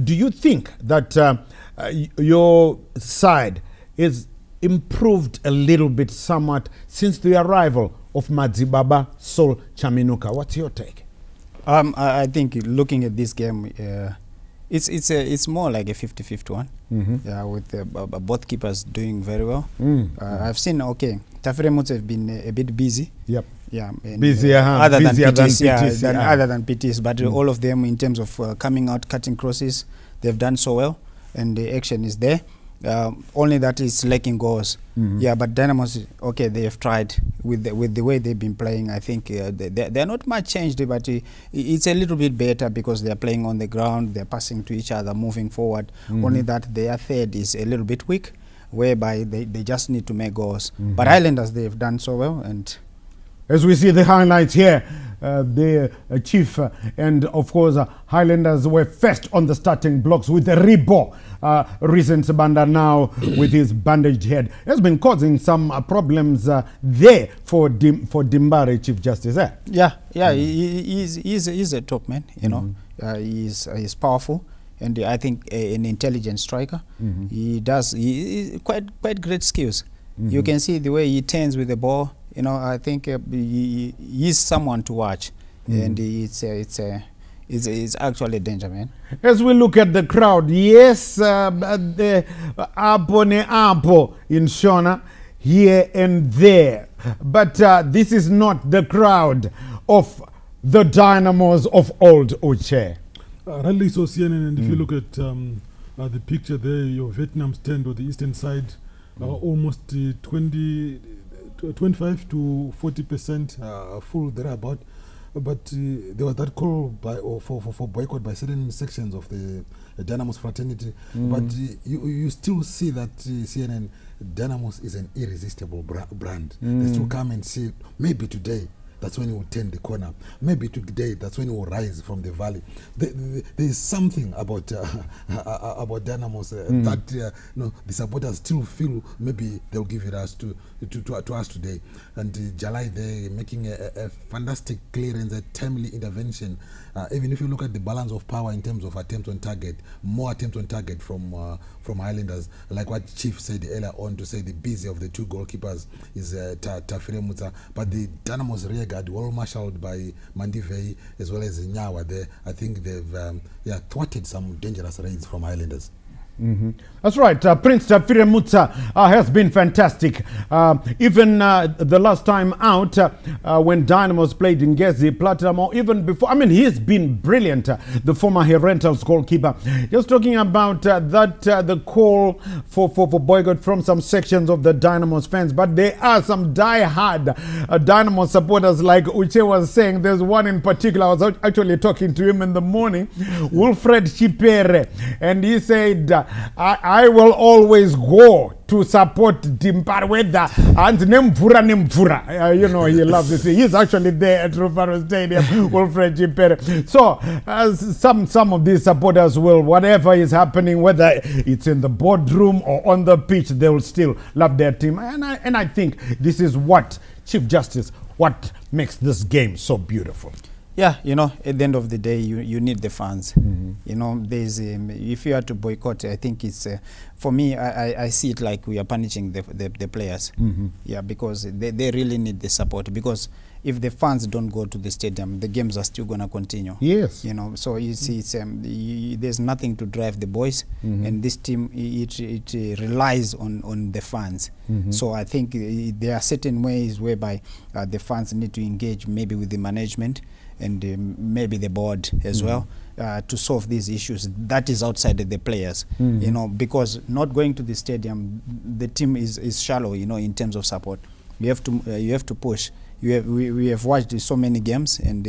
Do you think that your side is improved a little bit somewhat since the arrival of Madzibaba Sol Chaminuka? What's your take? I think looking at this game, it's more like a 50-50 one. Yeah, with both keepers doing very well. I've seen Tafire Mutsi have been a bit busy. Yep. Yeah, busier than PTs, other than PTs, but all of them in terms of coming out, cutting crosses, they've done so well, and the action is there. Only that is lacking goals. Yeah, but Dynamos, they have tried with the way they've been playing. I think they're not much changed, but it's a little bit better because they're playing on the ground, they're passing to each other, moving forward. Only that their third is a little bit weak, whereby they just need to make goals. But Highlanders, they've done so well. And as we see the highlights here, the chief and of course Highlanders were first on the starting blocks with the Ribo. Recent Sabanda now with his bandaged head has been causing some problems there for Dimbare, Chief Justice. Yeah, he's a top man. You know, he's powerful, and I think an intelligent striker. He quite great skills. You can see the way he turns with the ball. You know, I think he's someone to watch, and it's actually a danger, man. As we look at the crowd, yes, the Apo in Shona, here and there, but this is not the crowd of the Dynamos of old, Uche. Rally so CNN, and if you look at the picture there, your Vietnam stand on the eastern side, almost 25 to 40% full thereabout. But there was that call for boycott by certain sections of the Dynamos fraternity. But you still see that CNN Dynamos is an irresistible brand. They still come and say, maybe today that's when he will turn the corner. Maybe today that's when he will rise from the valley. There is something about Dynamos that the supporters still feel maybe they'll give it us to us today. And Jalai there making a fantastic clearance, a timely intervention. Even if you look at the balance of power in terms of attempts on target, more attempts on target from Highlanders, like what Chief said earlier on, to say the busy of the two goalkeepers is Tafire Mutsa, but the Dynamos rear guard well marshaled by Mandivei as well as Nyawa there. I think they've thwarted some dangerous raids from Highlanders. That's right. Prince Firemutsa has been fantastic. Even the last time out when Dynamos played in Ngezi Platinum, or even before, I mean, he's been brilliant, the former Herentals goalkeeper. Just talking about the call for boycott from some sections of the Dynamos fans, but there are some die-hard Dynamo supporters, like Uche was saying. There's one in particular, I was actually talking to him in the morning, Wilfred Chipere, and he said, I will always go to support Dimpar Weather and Nemvura. You know, he loves it. He's actually there at Rufaro Stadium, Wilfred Chipere. So some of these supporters will, whatever is happening, whether it's in the boardroom or on the pitch, they will still love their team. And I think this is what, Chief Justice, what makes this game so beautiful. Yeah, you know, at the end of the day, you need the fans. You know, there's if you are to boycott, I think it's for me. I see it like we are punishing the players. Yeah, because they really need the support. Because if the fans don't go to the stadium, the games are still gonna continue. Yes, you know. So you see, it's, there's nothing to drive the boys, and this team it relies on the fans. So I think there are certain ways whereby the fans need to engage, maybe with the management and maybe the board as well, to solve these issues that is outside of the players. You know, because not going to the stadium, the team is shallow, you know, in terms of support. You have to push. We have watched so many games, and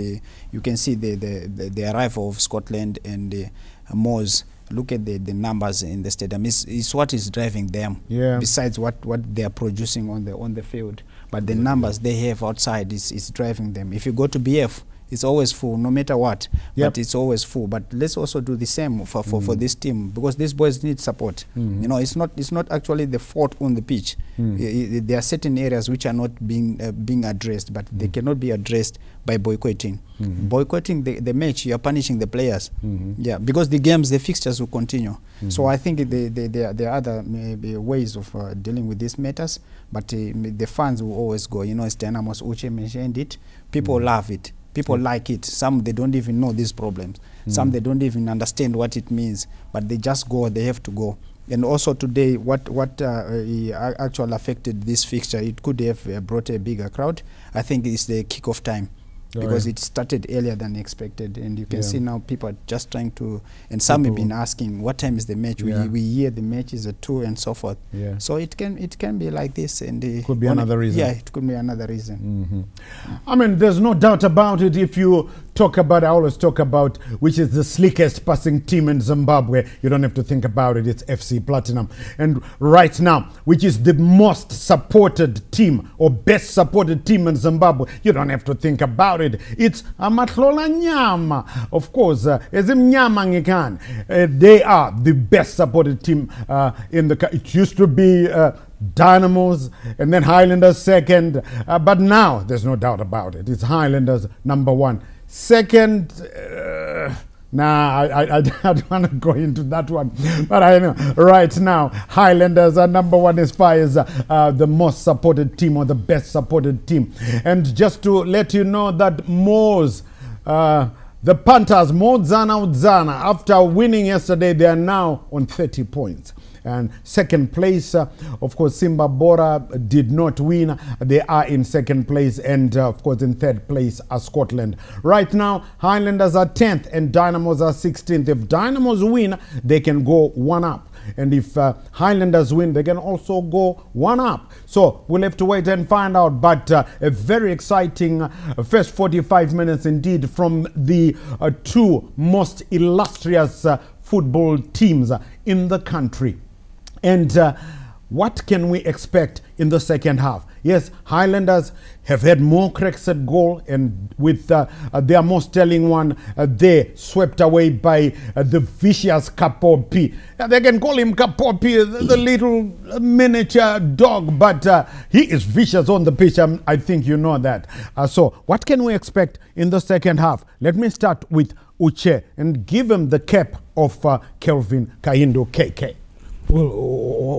you can see the arrival of Scotland and Moors. Look at the numbers in the stadium. It's what is driving them. Yeah. Besides what they are producing on the field, but the numbers they have outside is driving them. If you go to BF, it's always full, no matter what. But it's always full. But let's also do the same for this team, because these boys need support. You know, it's not actually the fault on the pitch. There are certain areas which are not being addressed, but they cannot be addressed by boycotting. Boycotting the match, you are punishing the players. Yeah, because the fixtures will continue. So I think there are other maybe ways of dealing with these matters, but the fans will always go. You know, as Dynamos Uche mentioned it, people love it. People like it. Some, they don't even know these problems. Some, they don't even understand what it means, but they just go, they have to go. And also today, what actually affected this fixture, it could have brought a bigger crowd. I think it's the kickoff time. Because it started earlier than expected, and you can see now people are just trying to, and some have been asking, what time is the match? We hear the match is at 2 and so forth. So it can be like this, and could be another reason. Yeah, it could be another reason. I mean, there's no doubt about it. If you talk about, I always talk about which is the slickest passing team in Zimbabwe, you don't have to think about it. It's FC Platinum. And right now, which is the most supported team or best supported team in Zimbabwe, you don't have to think about it. It's Amatlola Nyama. Of course, they are the best supported team in the. It used to be Dynamos and then Highlanders second, but now there's no doubt about it. It's Highlanders number 1. Second, I don't want to go into that one, but I know right now Highlanders are number 1 as far as the most supported team or the best supported team. And just to let you know that Moors, the Panthers, Udzana, after winning yesterday, they are now on 30 points. And second place, of course, Simba Bora did not win. They are in second place, and of course in third place are Scotland. Right now, Highlanders are 10th and Dynamos are 16th. If Dynamos win, they can go 1 up. And if Highlanders win, they can also go 1 up. So we'll have to wait and find out. But a very exciting first 45 minutes indeed from the 2 most illustrious football teams in the country. And what can we expect in the second half? Yes, Highlanders have had more cracks at goal, and with their most telling one, they swept away by the vicious Kapopi. They can call him Kapopi, the little miniature dog, but he is vicious on the pitch. I think you know that. So what can we expect in the second half? Let me start with Uche and give him the cap of Kelvin Kahindo KK. Well,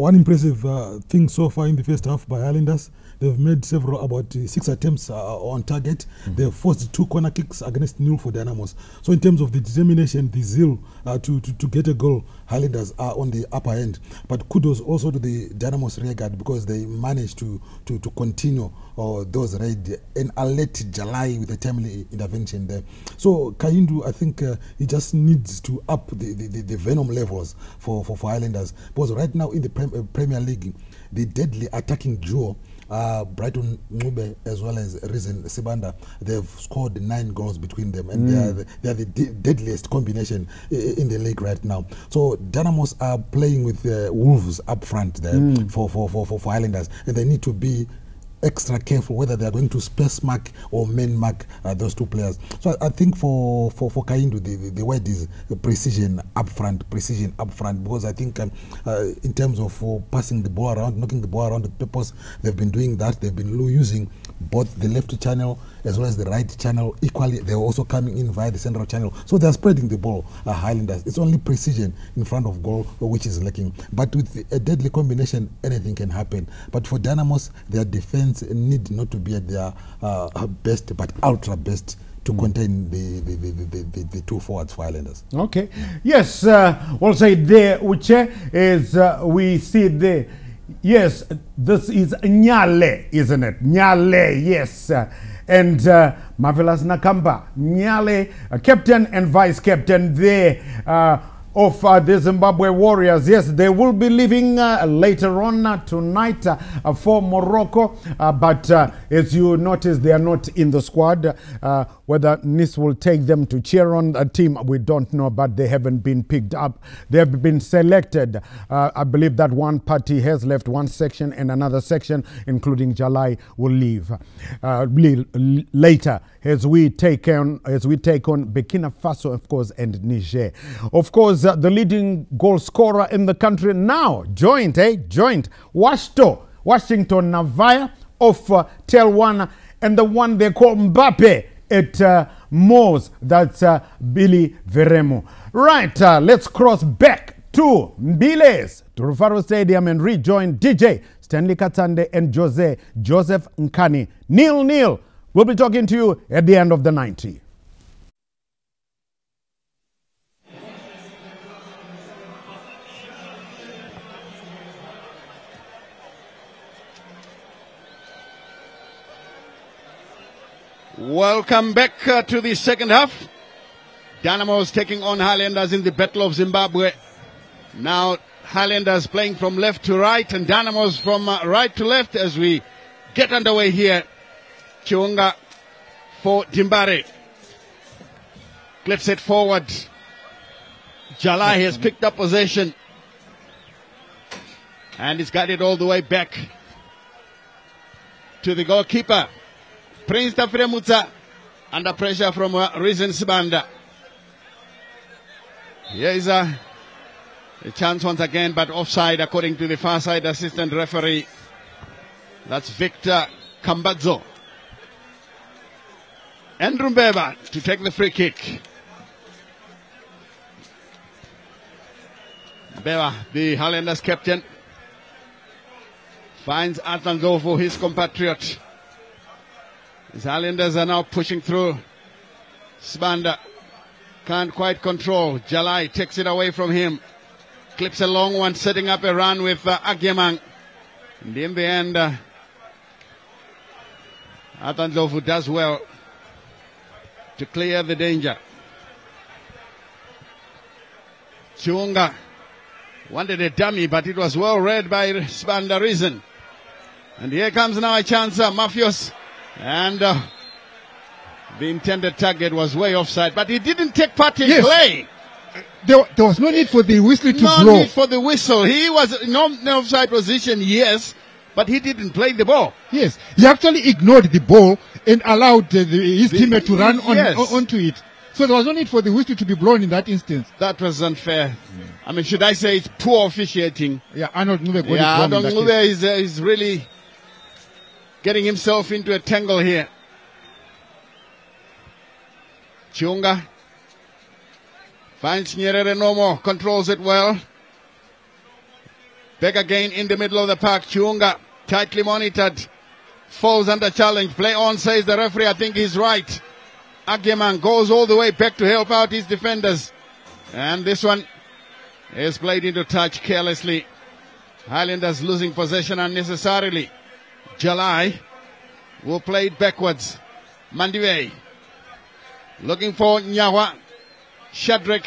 one impressive thing so far in the first half by Highlanders, they've made about 6 attempts on target. They've forced 2 corner kicks against nil for Dynamos. So in terms of the determination, the zeal to get a goal, Highlanders are on the upper end. But kudos also to the Dynamos rear guard, because they managed to continue those raids and alert Jalai with a timely intervention there. So Kaindu, I think he just needs to up the venom levels for Highlanders, because right now in the Premier League, the deadly attacking duo, Brighton Ngube as well as Risen Sibanda, they've scored 9 goals between them, and they are the deadliest combination in the league right now. So Dynamos are playing with Wolves up front there for Highlanders, and they need to be extra careful whether they are going to space mark or man mark those 2 players. So I think for Kaindu, the word is precision up front, because I think in terms of passing the ball around, knocking the ball around with purpose, they've been doing that. They've been using both the left channel as well as the right channel equally. They're also coming in via the central channel. So they're spreading the ball, Highlanders. It's only precision in front of goal which is lacking. But with a deadly combination, anything can happen. But for Dynamos, their defense need not to be at their best, but ultra best, to contain the 2 forwards for Highlanders. Okay. Yes, we'll say there, Uche, is we see there. Yes, this is Nyale, isn't it? Nyale, yes. And Marvelous Nakamba, Nyale, captain and vice captain there of the Zimbabwe Warriors. Yes, they will be leaving later on tonight for Morocco. But as you notice, they are not in the squad. Whether Nice will take them to cheer on a team, we don't know, but they haven't been picked up. They have been selected. I believe that one party has left one section, and another section, including Jalai, will leave later as we take on Burkina Faso, of course, and Niger. Of course, the leading goal scorer in the country now, joint, Washington Navaya of Telwana, and the one they call Mbappe at Moors, that's Billy Veremo. Right, let's cross back to Mbiles, to Rufaro Stadium, and rejoin DJ Stanley Katande and Joseph Nkani. Nil. We'll be talking to you at the end of the 90. Welcome back to the second half. Dynamos taking on Highlanders in the Battle of Zimbabwe. Now Highlanders playing from left to right and Dynamos from right to left as we get underway here. Chiunga for Dimbare. Clips it forward. Jalai has picked up possession. And he's got it all the way back to the goalkeeper. Prince Tafremutsa under pressure from Risen Sibanda. Here is a chance once again, but offside according to the far side assistant referee. That's Victor Kambadzo. Andrew Mbeba to take the free kick. Mbeba, the Highlanders captain, finds Atanzovo, his compatriot. His Highlanders are now pushing through. Sibanda can't quite control. Jalai takes it away from him. Clips a long one, setting up a run with Agyemang. And in the end, Atanzovu does well to clear the danger. Chiunga wanted a dummy, but it was well read by Sibanda Risen. And here comes now a chance, Mafios. And the intended target was way offside, but he didn't take part in play. There was no need for the whistle to blow. No need for the whistle. He was in offside position, yes, but he didn't play the ball. Yes, he actually ignored the ball and allowed his teammate to run onto it. So there was no need for the whistle to be blown in that instance. That was unfair. I mean, should I say it's poor officiating? Yeah, Arnold Ngube got it wrong. Arnold Ngube is really getting himself into a tangle here. Chiunga finds Nyerere Nomo, controls it well. Back again in the middle of the park. Chiunga, tightly monitored. Falls under challenge. Play on, says the referee. I think he's right. Agyeman goes all the way back to help out his defenders. And this one is played into touch carelessly. Highlanders losing possession unnecessarily. Jalai will play it backwards. Mandiwe looking for Nyawa. Shadrack,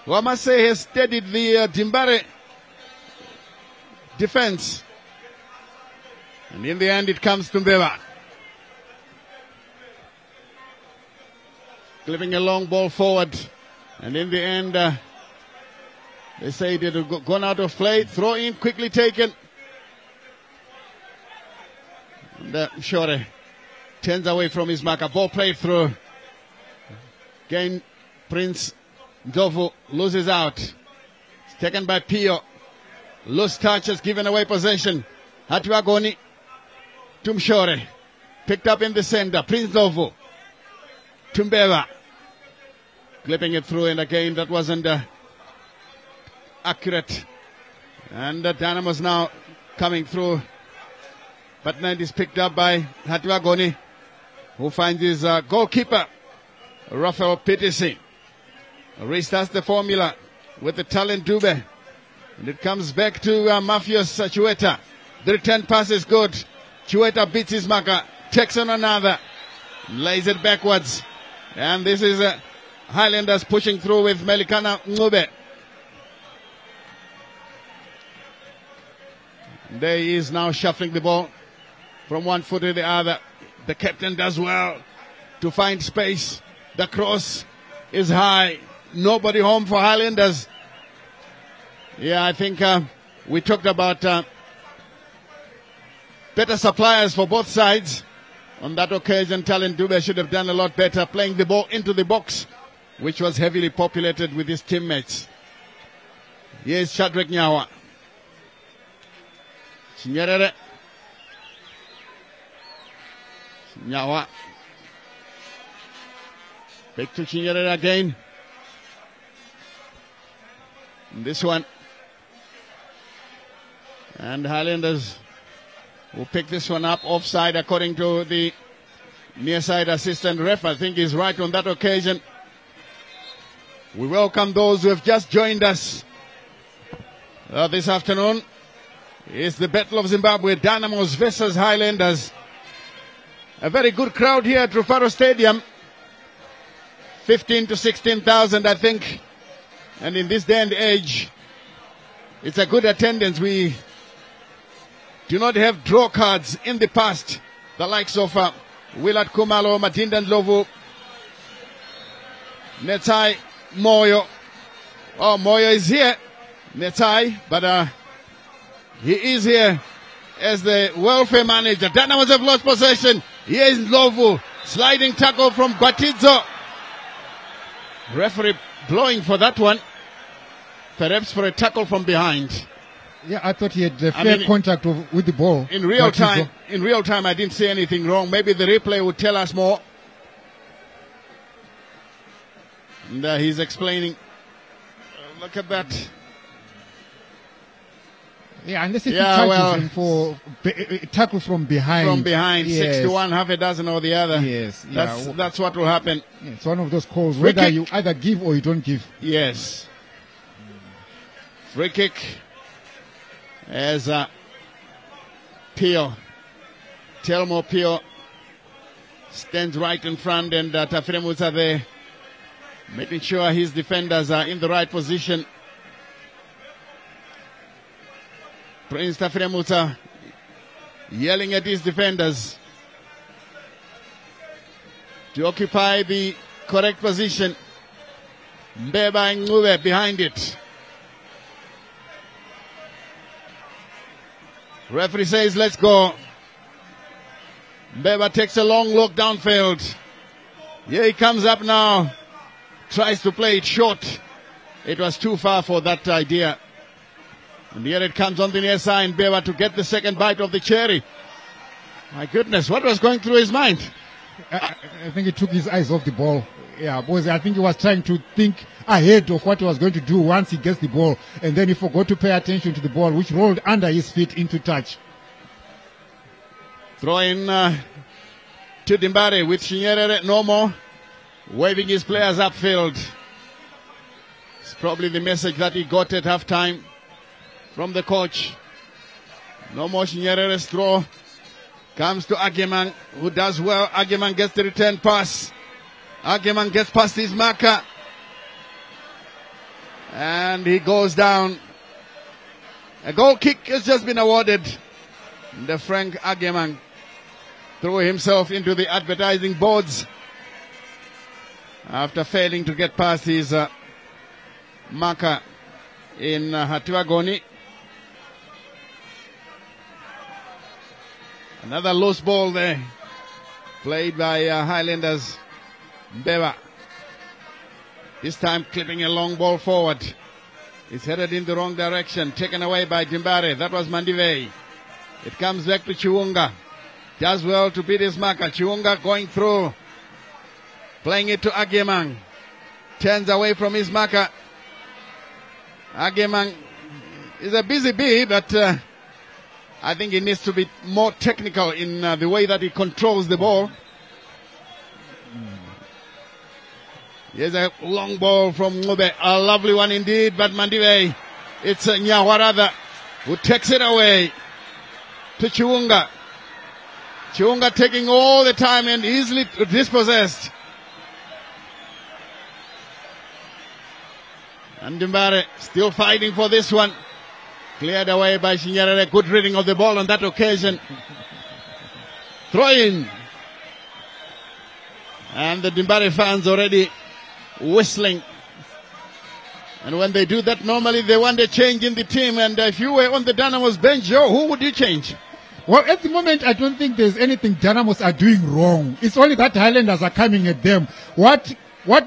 who I must say has steadied the Dimbare defense. And in the end it comes to Mbeva. Clipping a long ball forward. And in the end, they say it had gone out of play. Throw in, quickly taken. And Shore turns away from his marker. Ball played through. Again, Prince Ndovu loses out. It's taken by Pio. Loose touch has given away possession. Hatuagoni. Tumshore. Picked up in the center. Prince Ndovu. Tumbeva. Clipping it through, and again that wasn't accurate. And Dynamos now coming through. But now it is picked up by Hatuagoni, who finds his goalkeeper, Raphael Peterson. Restarts the formula with the talent Dube. And it comes back to Mafios Chueta. The return pass is good. Chueta beats his marker, takes on another, lays it backwards. And this is Highlanders pushing through with Melikana Ngube. There he is now shuffling the ball from one foot to the other. The captain does well to find space. The cross is high. Nobody home for Highlanders. Yeah, I think we talked about better suppliers for both sides. On that occasion, Talent Dube should have done a lot better, playing the ball into the box, which was heavily populated with his teammates. Here's Shadrack Nyawa. Chinyerere. Nyawa. Back to Chinyerere again. And this one. And Highlanders will pick this one up offside according to the near side assistant ref. I think he's right on that occasion. We welcome those who have just joined us this afternoon. It's the Battle of Zimbabwe, Dynamos versus Highlanders. A very good crowd here at Rufaro Stadium. 15 to 16,000, I think. And in this day and age, it's a good attendance. We do not have draw cards in the past. The likes of Willard Kumalo, Matinda Ndlovu, Netai Moyo. Oh, Moyo is here. Netai, but he is here as the welfare manager. Dynamos have lost possession. Here is Ndlovu. Sliding tackle from Gwatidzo. Referee blowing for that one. Perhaps for a tackle from behind. Yeah, I thought he had a fair contact with the ball. In real time, I didn't see anything wrong. Maybe the replay would tell us more. And he's explaining. Look at that. Yeah, unless if he charges him for tackle from behind. From behind, yes. 6 to 1, half a dozen or the other. Yes. That's what will happen. Yeah, it's one of those calls, whether you either give or you don't give. Yes. Free kick as Pio, Telmo Pio stands right in front, and Tafire Musa there making sure his defenders are in the right position. Prince Tafire Musa yelling at his defenders to occupy the correct position. Mbeba Ngube behind it. Referee says, let's go. Mbeba takes a long look downfield. Here he comes up now. Tries to play it short. It was too far for that idea. And here it comes on the near side. Mbeba to get the second bite of the cherry. My goodness, what was going through his mind? I think he took his eyes off the ball. Yeah, because I think he was trying to think ahead of what he was going to do once he gets the ball, and then he forgot to pay attention to the ball, which rolled under his feet into touch. Throw in to Dimbare with Shinyerere no more, waving his players upfield. It's probably the message that he got at halftime from the coach. No more Shinyerere's throw. Comes to Ageman, who does well. Ageman gets the return pass. Ageman gets past his marker. And he goes down. A goal kick has just been awarded. The Frank Ageman threw himself into the advertising boards after failing to get past his marker in Hatuagoni. Another loose ball there, played by Highlanders. Mbeva. This time clipping a long ball forward. It's headed in the wrong direction, taken away by Dimbare. That was Mandivei. It comes back to Chiwunga. Does well to beat his marker. Chiwunga going through. Playing it to Agemang. Turns away from his marker. Agemang is a busy bee, but I think he needs to be more technical in the way that he controls the ball. Here's a long ball from Ngube. A lovely one indeed, but Mandive. It's Nyawarada who takes it away to Chiwunga. Chiwunga taking all the time and easily dispossessed. And Dimbare still fighting for this one. Cleared away by Shinyerere. Good reading of the ball on that occasion. Throw in. And the Dimbare fans already whistling. And when they do that, normally they want a change in the team. And if you were on the Dynamos bench, Joe, who would you change? Well, at the moment, I don't think there's anything Dynamos are doing wrong. It's only that Highlanders are coming at them. What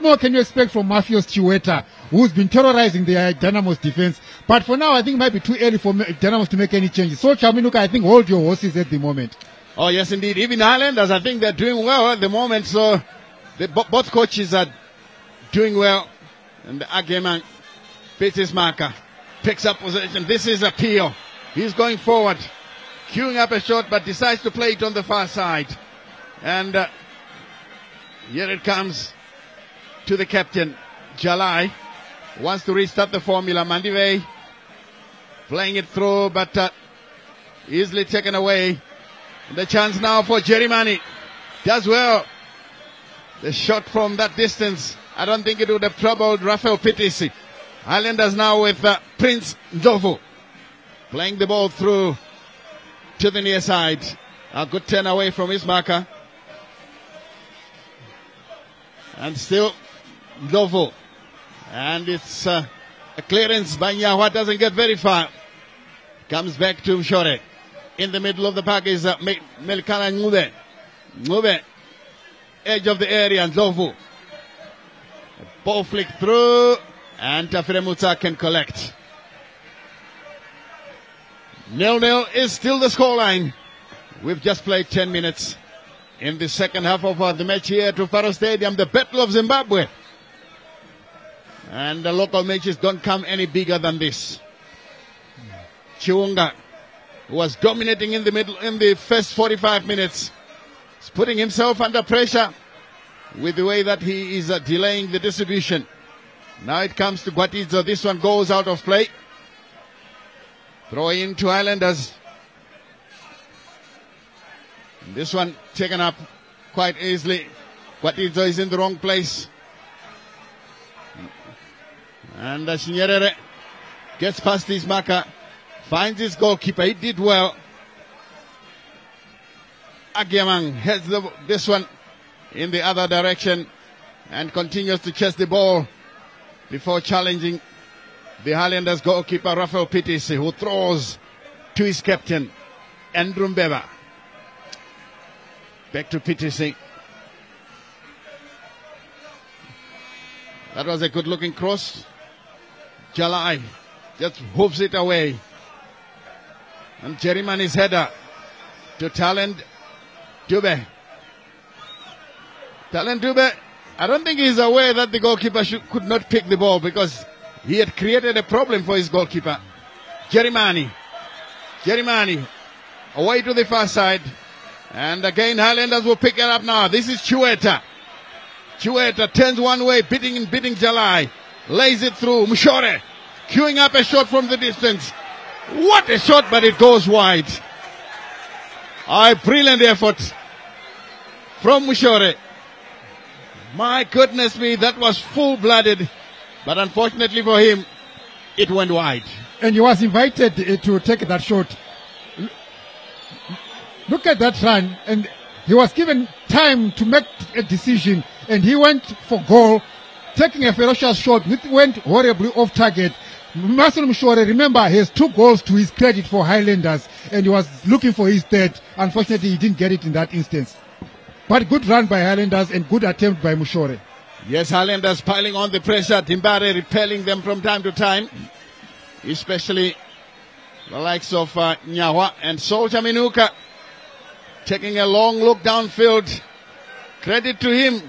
more can you expect from Mafios Chiweta, who's been terrorizing the Dynamos defense? But for now, I think it might be too early for Dynamos to make any changes. So, Chaminuka, I think hold your horses at the moment. Oh, yes, indeed. Even Highlanders, I think they're doing well at the moment. So, both coaches are doing well. And Ageman beats his marker, picks up possession. This is a Pio. He's going forward, queuing up a shot, but decides to play it on the far side. And here it comes to the captain, Jalai. Wants to restart the formula. Mandive playing it through, but easily taken away. And the chance now for Jerimani. Does well. The shot from that distance, I don't think it would have troubled Rafael Pitisi. Highlanders now with Prince Ndovu. Playing the ball through to the near side. A good turn away from his marker. And still Ndovu. And it's a clearance by Nyawa. Doesn't get very far. Comes back to Mshore. In the middle of the park is Melikana Ngube. Ngube. Edge of the area. Ndovu. Ball flick through. And Tafire Muta can collect. 0-0 is still the scoreline. We've just played 10 minutes in the second half of the match here to Faro Stadium, the Battle of Zimbabwe. And the local matches don't come any bigger than this. Chiwunga was dominating in the middle in the first 45 minutes. He's putting himself under pressure with the way that he is delaying the distribution. Now it comes to Gwatidzo. This one goes out of play. Throw in to Highlanders. And this one taken up quite easily. Gwatidzo is in the wrong place. And Shinyerere gets past his marker. Finds his goalkeeper. He did well. Agyamang heads this one in the other direction and continues to chase the ball before challenging the Highlanders goalkeeper Rafael Pitisi, who throws to his captain Andrew Mbeva. Back to Pitisi. That was a good looking cross. Jalai just hoops it away. And Jerimani's header to Talent Dube. Talent Dube I don't think he's aware that the goalkeeper could not pick the ball because he had created a problem for his goalkeeper. Jerimani, away to the far side. And again, Highlanders will pick it up now. This is Chueta. Chueta turns one way, beating Jalai. Lays it through. Mushore, queuing up a shot from the distance. What a shot, but it goes wide. Brilliant effort from Mushore. My goodness me, that was full-blooded. But unfortunately for him, it went wide. And he was invited to take that shot. Look at that run, and he was given time to make a decision, and he went for goal, taking a ferocious shot, which went horribly off target. Marcel Mushore, remember, he has 2 goals to his credit for Highlanders, and he was looking for his third. Unfortunately, he didn't get it in that instance. But good run by Highlanders and good attempt by Mushore. Yes, Highlanders piling on the pressure. Timbare repelling them from time to time, especially the likes of Nyawa and Soldier Minuka. Taking a long look downfield. Credit to him.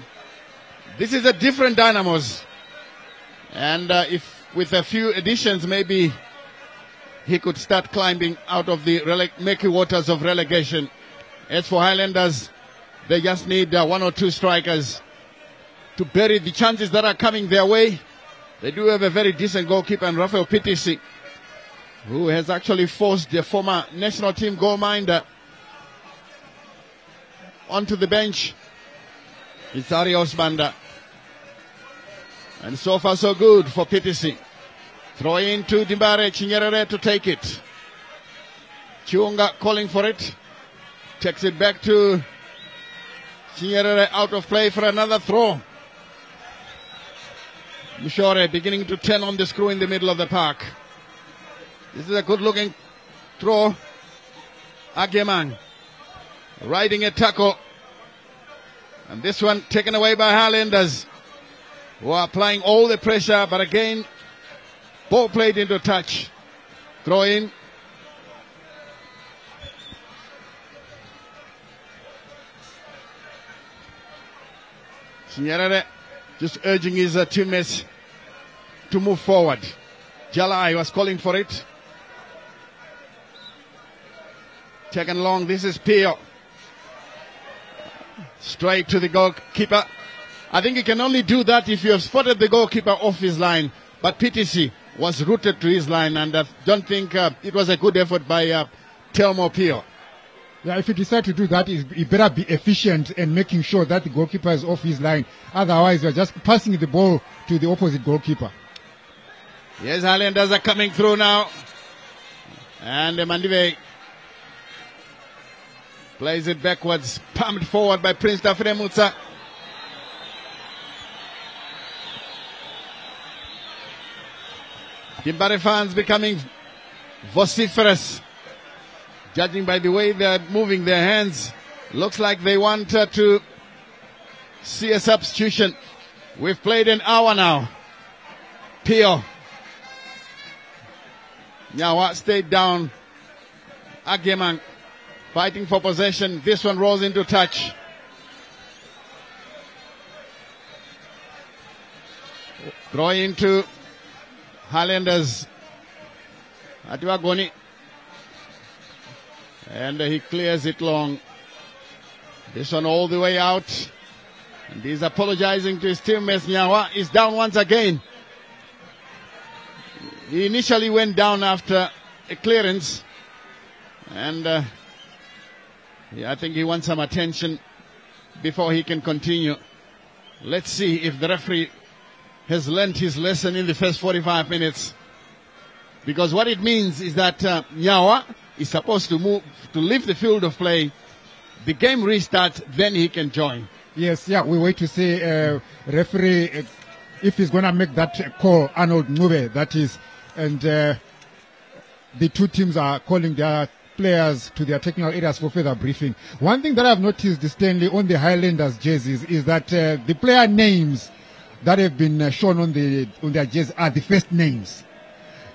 This is a different Dynamos. And if with a few additions, maybe he could start climbing out of the murky waters of relegation. As for Highlanders, they just need 1 or 2 strikers to bury the chances that are coming their way. They do have a very decent goalkeeper, and Rafael Pitisi, who has actually forced the former national team goalminder onto the bench. It's Arios Banda. And so far so good for Pitisi. Throw in to Dimbare, Chinyerere to take it. Chiunga calling for it. Takes it back to Chinyerere, out of play for another throw. Mushore beginning to turn on the screw in the middle of the park. This is a good looking throw. Ageman riding a tackle. And this one taken away by Highlanders, who are applying all the pressure, but again, ball played into touch. Throw in. Chinyerere just urging his teammates to move forward. Jalai was calling for it. Taken long, this is Pio. Straight to the goalkeeper. I think you can only do that if you have spotted the goalkeeper off his line. But PTC was rooted to his line, and I don't think it was a good effort by Telmo Pio. Yeah, if you decide to do that, you better be efficient and making sure that the goalkeeper is off his line. Otherwise, you're just passing the ball to the opposite goalkeeper. Yes, Highlanders are coming through now. And Mandive plays it backwards, pumped forward by Prince Tafire Mutsa. Timbare fans becoming vociferous, judging by the way they're moving their hands. Looks like they want to see a substitution. We've played an hour now. Pio. Nyawa stayed down. Ageman fighting for possession. This one rolls into touch. Throw into Highlanders. Atiwagoni. And he clears it long. This one all the way out. And he's apologizing to his teammates. Nyawa is down once again. He initially went down after a clearance. And I think he wants some attention before he can continue. Let's see if the referee has learned his lesson in the first 45 minutes. Because what it means is that Nyawa is supposed to move, to leave the field of play. The game restarts, then he can join. Yes, yeah, we wait to see referee if he's going to make that call, Arnold Ngube, that is. And the two teams are calling their players to their technical areas for further briefing. One thing that I've noticed, Stanley, on the Highlanders jerseys is that the player names that have been shown on their jerseys are the first names.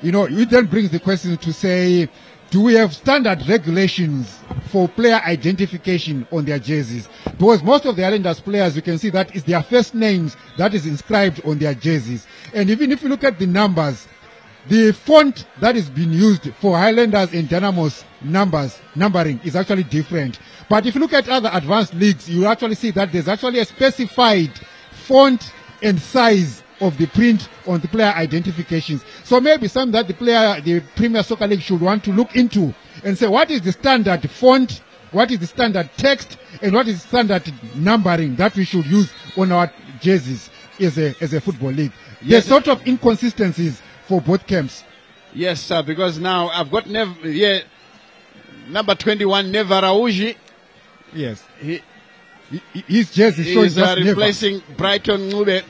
You know, it then brings the question to say, do we have standard regulations for player identification on their jerseys? Because most of the Highlanders players, you can see that is their first names that is inscribed on their jerseys. And even if you look at the numbers, the font that is being used for Highlanders and Dynamos numbering is actually different. But if you look at other advanced leagues, you actually see that there's actually a specified font and size of the print on the player identifications. So maybe something that the Premier Soccer League should want to look into and say, what is the standard font, what is the standard text, and what is the standard numbering that we should use on our jerseys as a football league. Yes. There's sort of inconsistencies for both camps. Yes, sir, because now I've got number 21, Nevarauji. Yes. His jersey shows just replacing Brighton Ngube.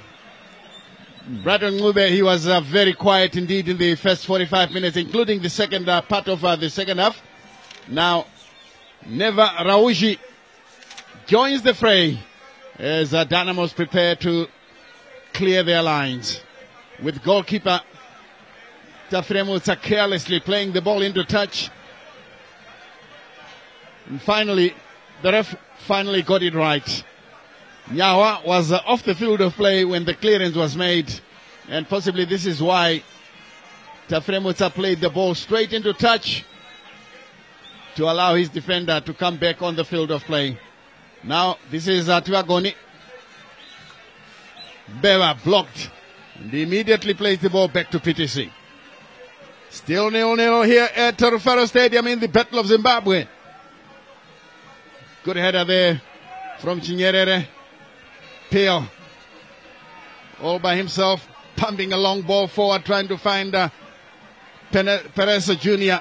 Brighton Ngube, he was very quiet indeed in the first 45 minutes, including the second part of the second half. Now, Nevarauji joins the fray as Dynamos prepare to clear their lines. With goalkeeper Tafremutsa carelessly playing the ball into touch. And finally, the ref finally got it right. Nyawa was off the field of play when the clearance was made. And possibly this is why Tafremutsa played the ball straight into touch to allow his defender to come back on the field of play. Now, this is Tuagoni. Beva blocked. And he immediately plays the ball back to PTC. Still 0-0 here at Rufaro Stadium in the Battle of Zimbabwe. Good header there from Chinyerere. Peo all by himself, pumping a long ball forward, trying to find Perez Jr.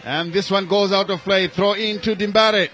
And this one goes out of play. Throw in to Dimbare.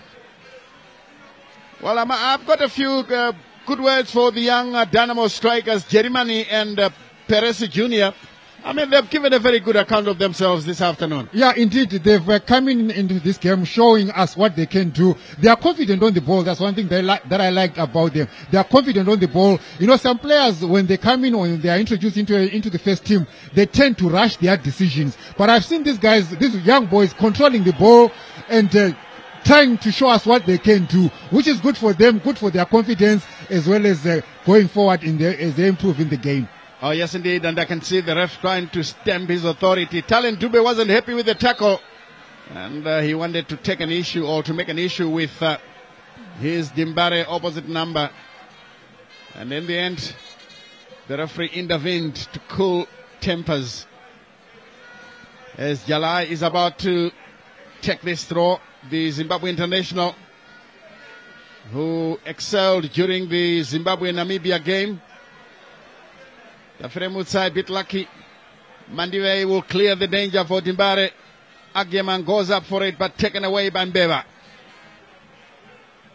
Well, I've got a few good words for the young Dynamo strikers, Jerimani and Perez Jr. I mean, they've given a very good account of themselves this afternoon. Yeah, indeed. They've coming into this game showing us what they can do. They are confident on the ball. That's one thing that I liked about them. They are confident on the ball. You know, some players, when they come in or when they are introduced into the first team, they tend to rush their decisions. But I've seen these guys, these young boys, controlling the ball and trying to show us what they can do, which is good for them, good for their confidence, as well as going forward as they improve in the game. Oh, yes, indeed. And I can see the ref trying to stamp his authority. Talent Dube wasn't happy with the tackle. And he wanted to take an issue or to make an issue with his Dimbare opposite number. And in the end, the referee intervened to cool tempers. As Jalai is about to take this throw, the Zimbabwe international who excelled during the Zimbabwe-Namibia game. Tafremutsa a bit lucky. Mandiwe will clear the danger for Dimbare. Agyeman goes up for it, but taken away by Mbeva.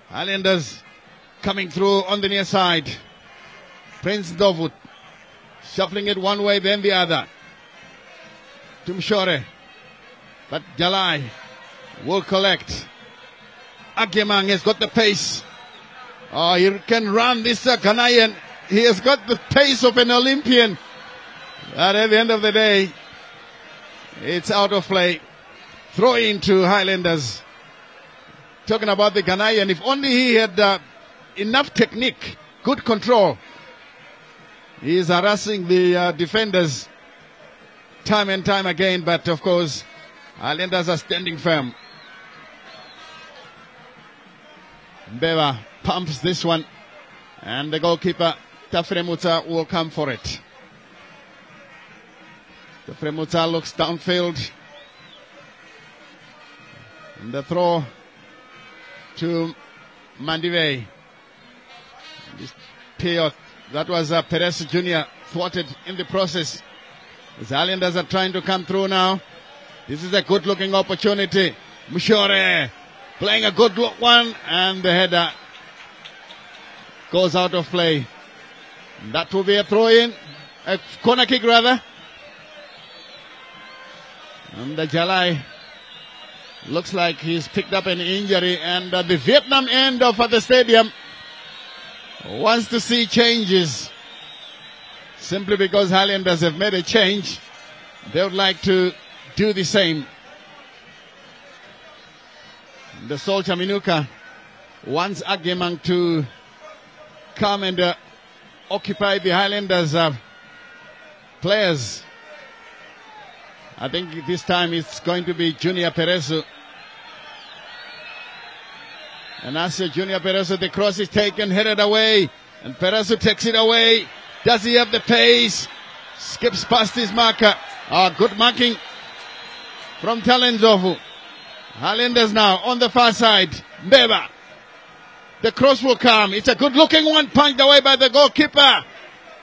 Highlanders coming through on the near side. Prince Dovut shuffling it one way, then the other. Tumshore. But Jalai will collect. Agyeman has got the pace. Oh, he can run this Ghanaian. He has got the pace of an Olympian. But at the end of the day, it's out of play. Throw into Highlanders. Talking about the Ghanaian, if only he had enough technique, good control. He is harassing the defenders time and time again, but of course, Highlanders are standing firm. Mbeva pumps this one, and the goalkeeper Tafremutsa will come for it. Tafremutsa looks downfield. And the throw to Mandive. This Peyot, that was Perez Jr. thwarted in the process. The Highlanders are trying to come through now. This is a good looking opportunity. Mushore playing a good one, and the header goes out of play. That will be a throw in, a corner kick rather. And the Jalai looks like he's picked up an injury, and the Vietnam end of the stadium wants to see changes. Simply because Highlanders have made a change, they would like to do the same. The soldier Minuka wants Agemang to come and occupy the Highlanders players. I think this time it's going to be Junior Perezu. And as Junior Perezu, the cross is taken, headed away. And Perezu takes it away. Does he have the pace? Skips past his marker. Good marking from Talenzovu. Highlanders now on the far side. Mbeba. The cross will come. It's a good looking one, punched away by the goalkeeper.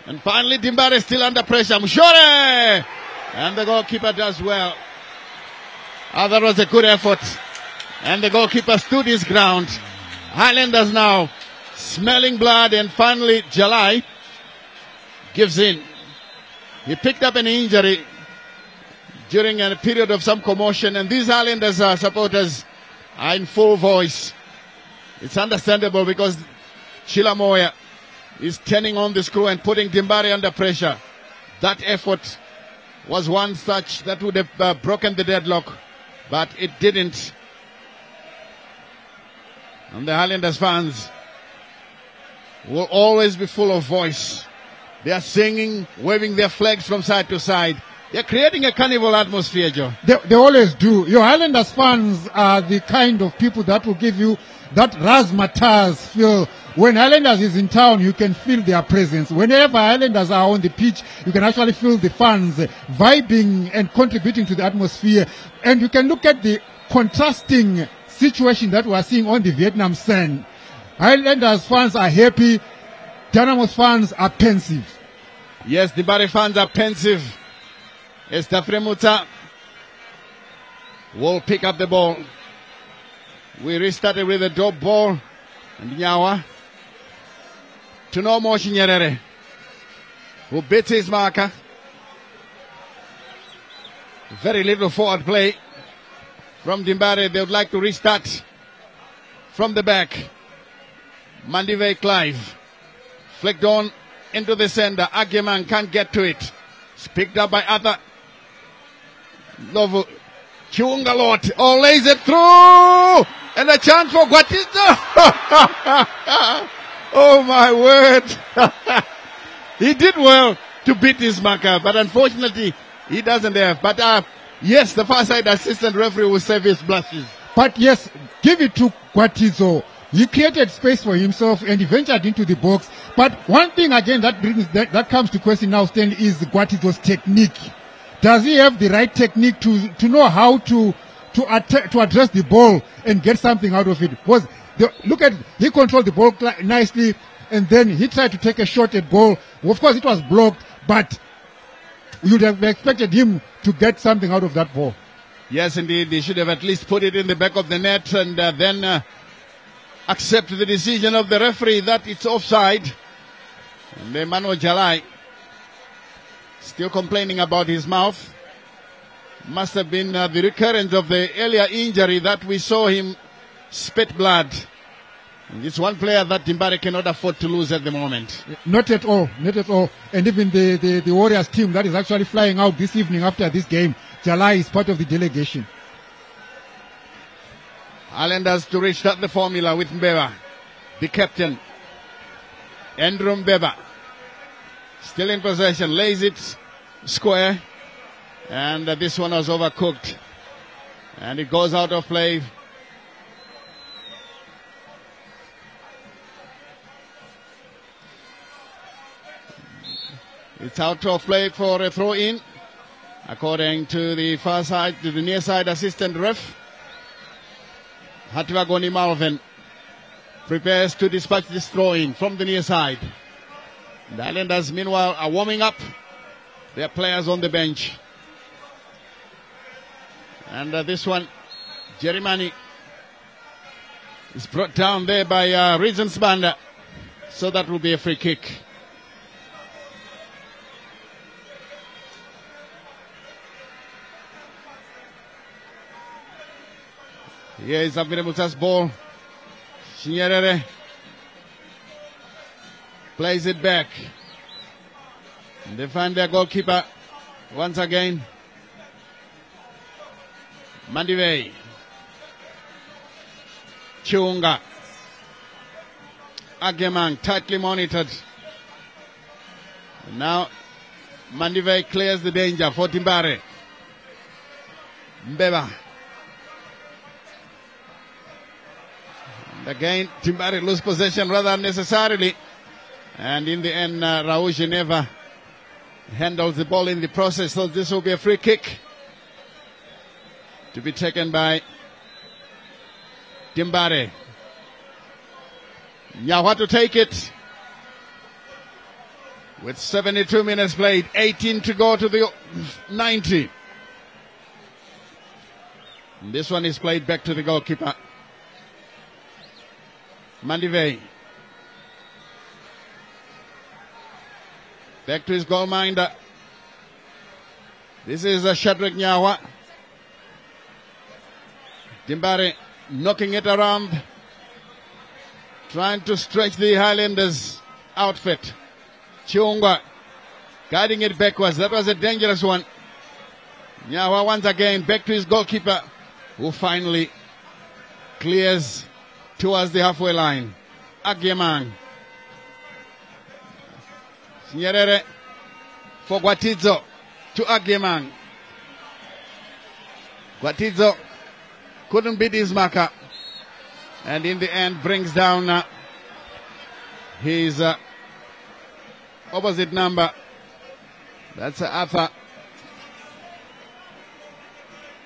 And finally Dimbare still under pressure. Mshore! And the goalkeeper does well. That was a good effort. And the goalkeeper stood his ground. Highlanders now smelling blood, and finally Jalai gives in. He picked up an injury during a period of some commotion, and these Highlanders supporters are in full voice. It's understandable because Chilamoya is turning on the screw and putting Dimbare under pressure. That effort was one such that would have broken the deadlock, but it didn't. And the Highlanders fans will always be full of voice. They are singing, waving their flags from side to side. They're creating a carnival atmosphere, Joe. They always do. Your Highlanders fans are the kind of people that will give you that razzmatazz feel. When Highlanders is in town, you can feel their presence. Whenever Highlanders are on the pitch, you can actually feel the fans vibing and contributing to the atmosphere. And you can look at the contrasting situation that we are seeing on the Vietnam sand. Highlanders fans are happy. Dynamos fans are pensive. Yes, the Dimbare fans are pensive. Estafremuta will pick up the ball. We restarted with a drop ball. And Nyawa to no more Shinyerere, who beats his marker. Very little forward play from Dimbare. They would like to restart from the back. Mandive Clive flicked on into the center. Ageman can't get to it. It's picked up by Arthur Lovu. Chungalot. Oh, lays it through. And a chance for Guatito. Oh my word. He did well to beat his marker, but unfortunately he doesn't have. But yes, the far side assistant referee will save his blushes. But yes, give it to Guatizo. He created space for himself and he ventured into the box. But one thing again that comes to question now, Stan, is Guatizo's technique. Does he have the right technique to know how to address the ball and get something out of it? Because he controlled the ball nicely, and then he tried to take a shot at goal. Of course, it was blocked, but you'd have expected him to get something out of that ball. Yes, indeed. He should have at least put it in the back of the net and then accept the decision of the referee that it's offside. And then Mano Jalai still complaining about his mouth. Must have been the recurrence of the earlier injury that we saw him spit blood. And it's one player that Dimbare cannot afford to lose at the moment. Not at all, not at all. And even the Warriors team that is actually flying out this evening after this game, Jalai is part of the delegation. Highlanders to restart the formula with Mbeba, the captain. Andrew Mbeba, still in possession, lays it square. And this one was overcooked. And it goes out of play. It's out of play for a throw in, according to the far side, to the near side assistant ref. Hatvagoni Malvin prepares to dispatch this throw in from the near side. The Highlanders meanwhile are warming up their players on the bench. And this one, Jerimani, is brought down there by Regents Banda. So that will be a free kick. Here is Abire Muta's ball. Shinyerere plays it back. And they find their goalkeeper once again. Mandive. Chiunga. Agemang tightly monitored. And now Mandive clears the danger for Timbare. Mbeba. And again, Timbare lose possession rather unnecessarily. And in the end, Raul Geneva handles the ball in the process. So this will be a free kick to be taken by Timbare. Nyawa to take it. With 72 minutes played, 18 to go to the 90. And this one is played back to the goalkeeper. Mandive. Back to his goalminder. This is Shadrach Nyawa. Timbare knocking it around. Trying to stretch the Highlanders outfit. Chiunga guiding it backwards. That was a dangerous one. Nyawa once again back to his goalkeeper, who finally clears towards the halfway line. Agyemang. Nyerere for Gwatidzo to Agyemang. Gwatidzo couldn't beat his marker, and in the end brings down his opposite number. That's Arthur.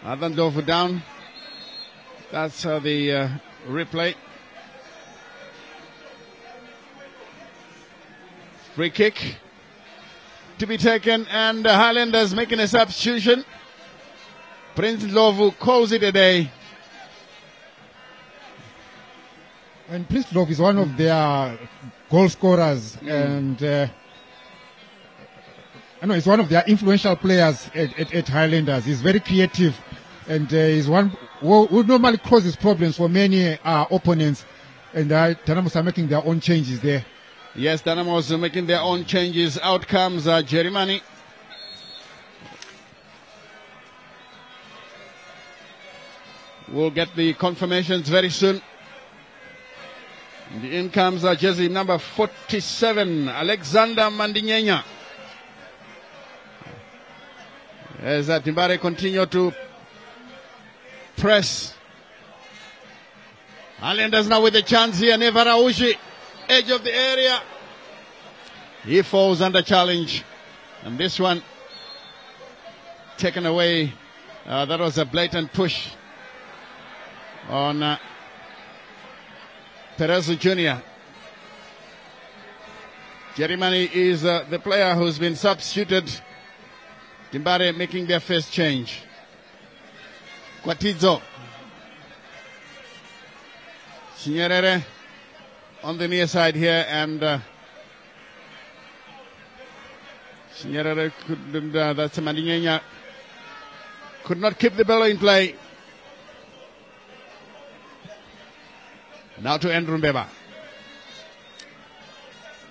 Adandorf down. That's the replay. Free kick to be taken, and the Highlanders making a substitution. Prince Lovu calls it a day. And Prince Love is one of their goal scorers, and he's one of their influential players at Highlanders. He's very creative, and he's one who normally causes problems for many opponents. And Dynamos are making their own changes there. Yes, Dynamos are making their own changes. Out comes Jerimani. We'll get the confirmations very soon. The in comes jersey number 47, Alexander Mandinyenya. As Timbare continue to press. Highlanders now with a chance here. Nevaraushi, edge of the area. He falls under challenge. And this one taken away. That was a blatant push on Perez Jr. Jerimani is the player who's been substituted. Timbare making their first change. Kwatidzo. Nyerere on the near side here, and Nyerere couldn't, that's Mandinyenya, could not keep the ball in play. Now to Andrew Mbeba.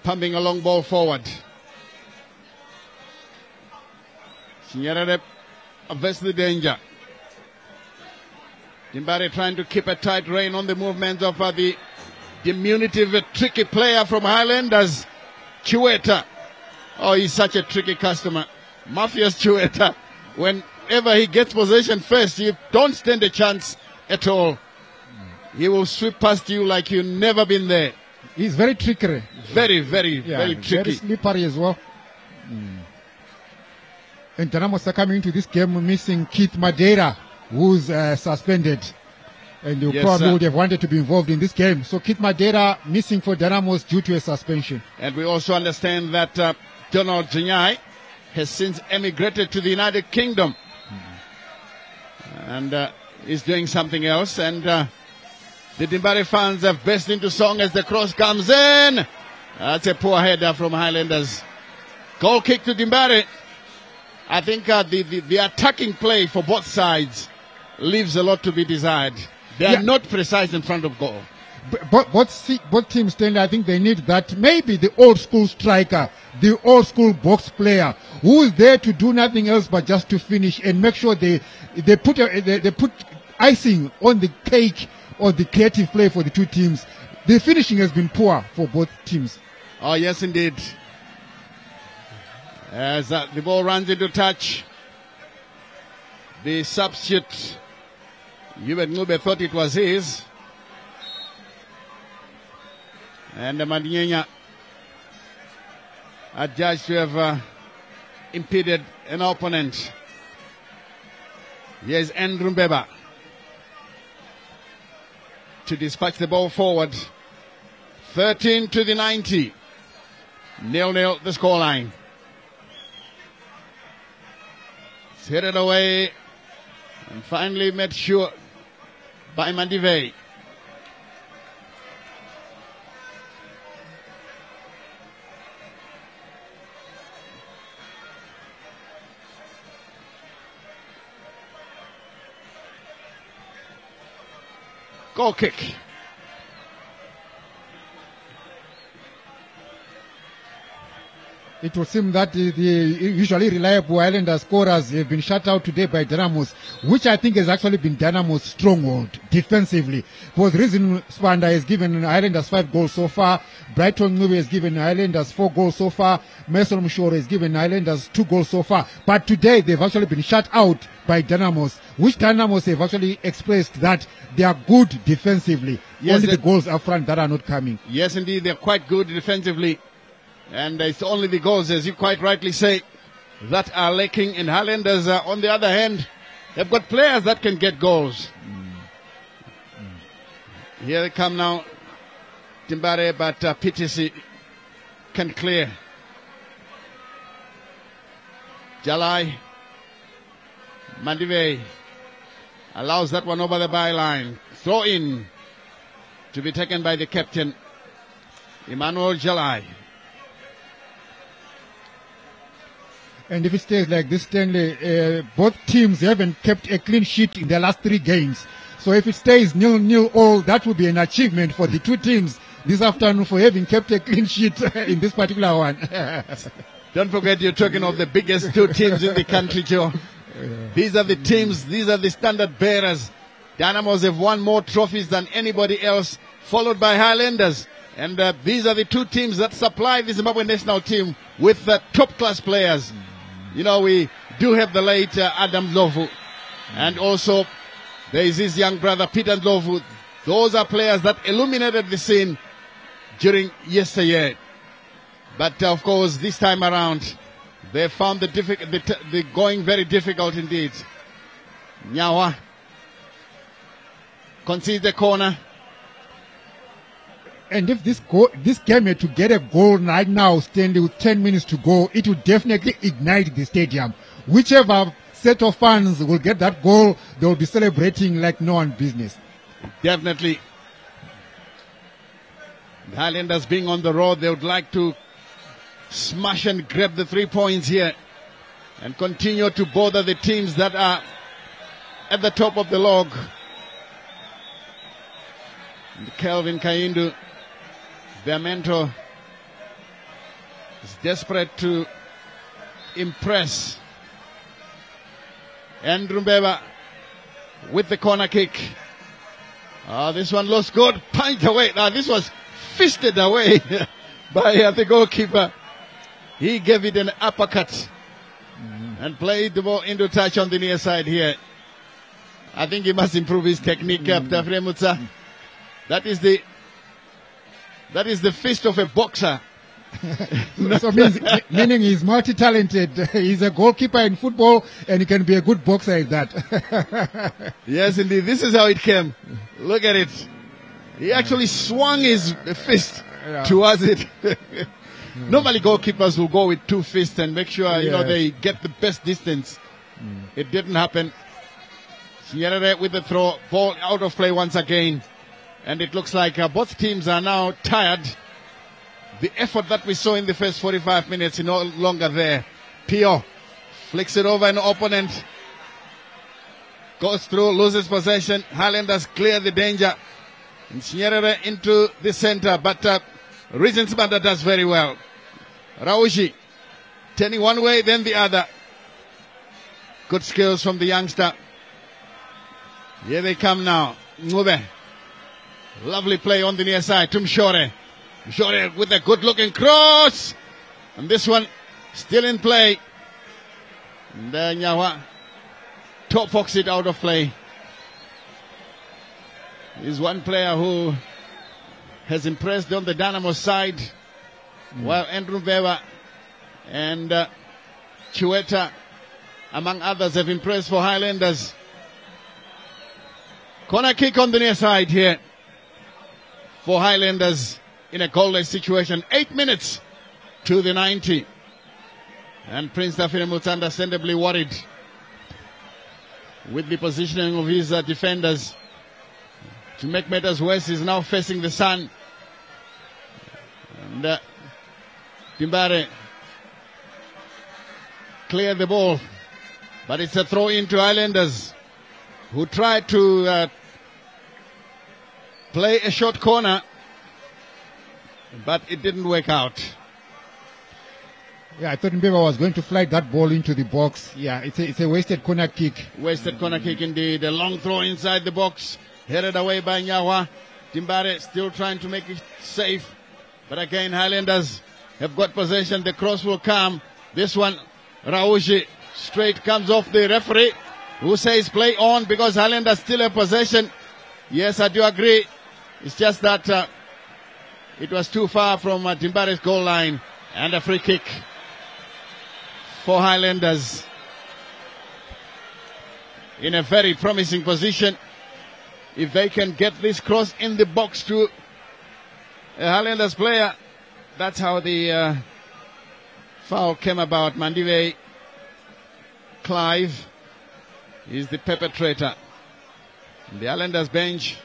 Pumping a long ball forward. Nyerere averts the danger. Timbare trying to keep a tight rein on the movements of the diminutive, tricky player from Highlanders, Chiweta. Oh, he's such a tricky customer. Mafia's Chiweta. Whenever he gets possession first, you don't stand a chance at all. He will sweep past you like you've never been there. He's very tricky. Very, very tricky. Very slippery as well. And Dynamos are coming into this game missing Keith Madeira, who's suspended. And you probably would have wanted to be involved in this game. So Keith Madeira missing for Dynamos due to a suspension. And we also understand that Donald Jinyai has since emigrated to the United Kingdom. And is doing something else. And the Timbare fans have burst into song as the cross comes in. That's a poor header from Highlanders. Goal kick to Timbare. I think the attacking play for both sides leaves a lot to be desired. They are not precise in front of goal. Both teams, Stanley, I think they need that. Maybe the old school striker, the old school box player, who is there to do nothing else but just to finish and make sure they put icing on the cake or the creative play for the two teams. The finishing has been poor for both teams. Oh, yes, indeed. As the ball runs into touch, the substitute, Hubert Ngube, thought it was his. And Mandinyenya adjudged to have impeded an opponent. Here's Andrew Mbeba to dispatch the ball forward. 13 to the 90. 0-0 the scoreline. It's headed away and finally made sure by Mandivei. Goal kick. It would seem that the usually reliable Islander scorers have been shut out today by Dynamos, which I think has actually been Dynamos' stronghold defensively. For the reason Spanda has given Islanders 5 goals so far, Brighton Ngube has given Islanders 4 goals so far, Mason Mushore has given Islanders 2 goals so far. But today they've actually been shut out by Dynamos, which Dynamos have actually expressed that they are good defensively. Yes, only the goals up front that are not coming. Yes, indeed, they're quite good defensively. And it's only the goals, as you quite rightly say, that are lacking. And Highlanders, on the other hand, they've got players that can get goals. Here they come now. Timbare, but PTC can clear. Jalai. Mandivei allows that one over the byline. Throw in to be taken by the captain, Emmanuel Jalai. And if it stays like this, Stanley, both teams haven't kept a clean sheet in their last 3 games. So if it stays 0-0 all, that would be an achievement for the two teams this afternoon for having kept a clean sheet in this particular one. Don't forget, you're talking of the biggest 2 teams in the country, Joe. These are the teams, these are the standard bearers. Dynamos have won more trophies than anybody else, followed by Highlanders. And these are the 2 teams that supply the Zimbabwe national team with top-class players. You know, we do have the late Adam Ndlovu, and also there is his young brother Peter Ndlovu. Those are players that illuminated the scene during yesteryear. But of course, this time around, they found the going very difficult indeed. Nyawa concedes the corner. And if this game had to get a goal right now, Stanley, with 10 minutes to go, it would definitely ignite the stadium. Whichever set of fans will get that goal, they will be celebrating like no one business. Definitely. The Highlanders being on the road, they would like to smash and grab the 3 points here and continue to bother the teams that are at the top of the log. And Kelvin Kaindu, their mentor, is desperate to impress. Andrew Mbeba with the corner kick. This one looks good. Punched away. Now this was fisted away by the goalkeeper. He gave it an uppercut and played the ball into touch on the near side here. I think he must improve his technique, Captain Fremutsa. That is the fist of a boxer. So meaning he's multi-talented. He's a goalkeeper in football and he can be a good boxer at that. Yes, indeed. This is how it came. Look at it. He actually swung his fist towards it. Normally goalkeepers will go with 2 fists and make sure they get the best distance. It didn't happen. Nyerere with the throw, ball out of play once again. And it looks like both teams are now tired. The effort that we saw in the first 45 minutes is no longer there. Pio flicks it over an opponent. Goes through, loses possession. Highlanders clear the danger. And Nyerere into the center. But Regent Spanda does very well. Raushi turning one way, then the other. Good skills from the youngster. Here they come now. Ngube Lovely play on the near side. Tumshore. Tumshore with a good looking cross. And this one still in play. And Nyawa top fox it out of play. He's one player who has impressed on the Dynamos side, while Andrew Weber and Chiweta, among others, have impressed for Highlanders. Corner kick on the near side here for Highlanders in a goalless situation. 8 minutes to the 90. And Prince Dafine Mutsanda understandably worried with the positioning of his defenders. To make matters worse, he's now facing the sun. And Timbare cleared the ball. But it's a throw into Highlanders, who tried to play a short corner, but it didn't work out. Yeah, I thought Mbeba was going to fly that ball into the box. Yeah, it's a wasted corner kick. Wasted corner kick indeed. A long throw inside the box, headed away by Nyawa. Timbare still trying to make it safe. But again, Highlanders have got possession. The cross will come. This one, Rauji, straight comes off the referee, who says play on because Highlanders still have possession. Yes, I do agree. It's just that it was too far from Timbare's goal line. And a free kick for Highlanders. In a very promising position. If they can get this cross in the box to a Highlanders player, that's how the foul came about. Mandive Clive is the perpetrator. The Highlanders bench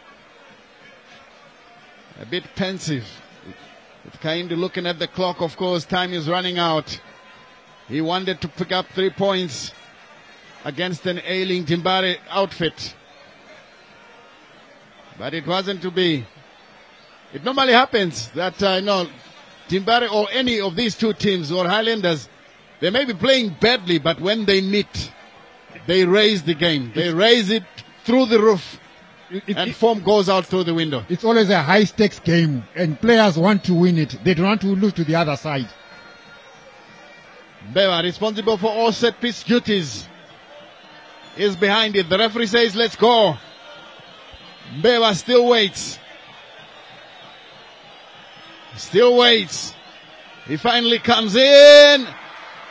a bit pensive. With kind of looking at the clock, of course, time is running out. He wanted to pick up 3 points against an ailing Timbare outfit. But it wasn't to be. It normally happens that, Timbare or any of these two teams or Highlanders, they may be playing badly, but when they meet, they raise the game. They raise it through the roof. And form goes out through the window. It's always a high-stakes game, and players want to win it. They don't want to lose to the other side. Beva, responsible for all set-piece duties, is behind it. The referee says, let's go. Beva still waits. Still waits. He finally comes in.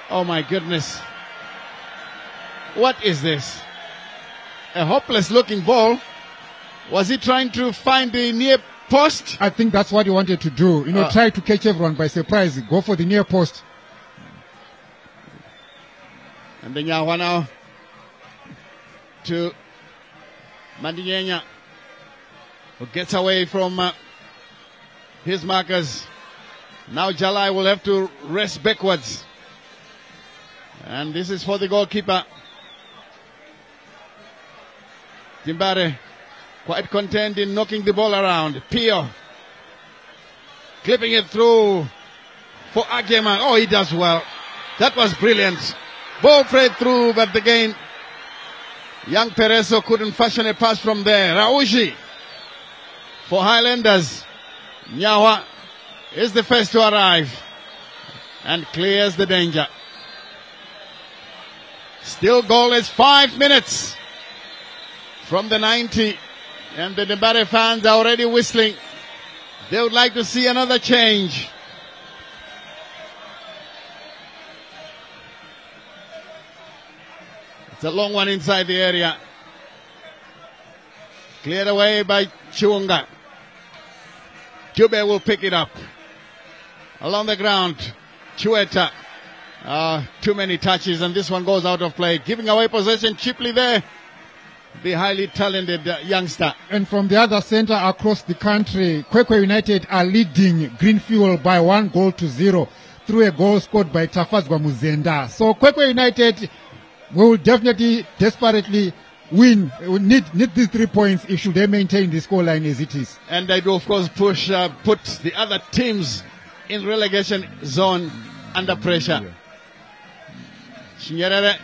Oh, my goodness. What is this? A hopeless-looking ball. Was he trying to find the near post? I think that's what he wanted to do. Try to catch everyone by surprise. Go for the near post. And then Nyawa now to Mandinyenya, who gets away from his markers. Now Jalai will have to rest backwards. And this is for the goalkeeper. Timbare quite content in knocking the ball around. Pio clipping it through for Agema. Oh, he does well. That was brilliant. Ball played through, but again, young Pereso couldn't fashion a pass from there. Rauji for Highlanders. Nyawa is the first to arrive and clears the danger. Still goalless, 5 minutes from the 90. And the Timbare fans are already whistling. They would like to see another change. It's a long one inside the area. Cleared away by Chiunga. Jube will pick it up. Along the ground, Chiweta. Too many touches, and this one goes out of play. Giving away possession cheaply there. The highly talented youngster. And from the other center across the country, Kwekwe United are leading Greenfield by 1-0 through a goal scored by Tafazwa Muzenda. So Kwekwe United will definitely, desperately win. Need these 3 points if should they maintain the scoreline as it is. And they do, of course, put the other teams in relegation zone under pressure. Chinyerere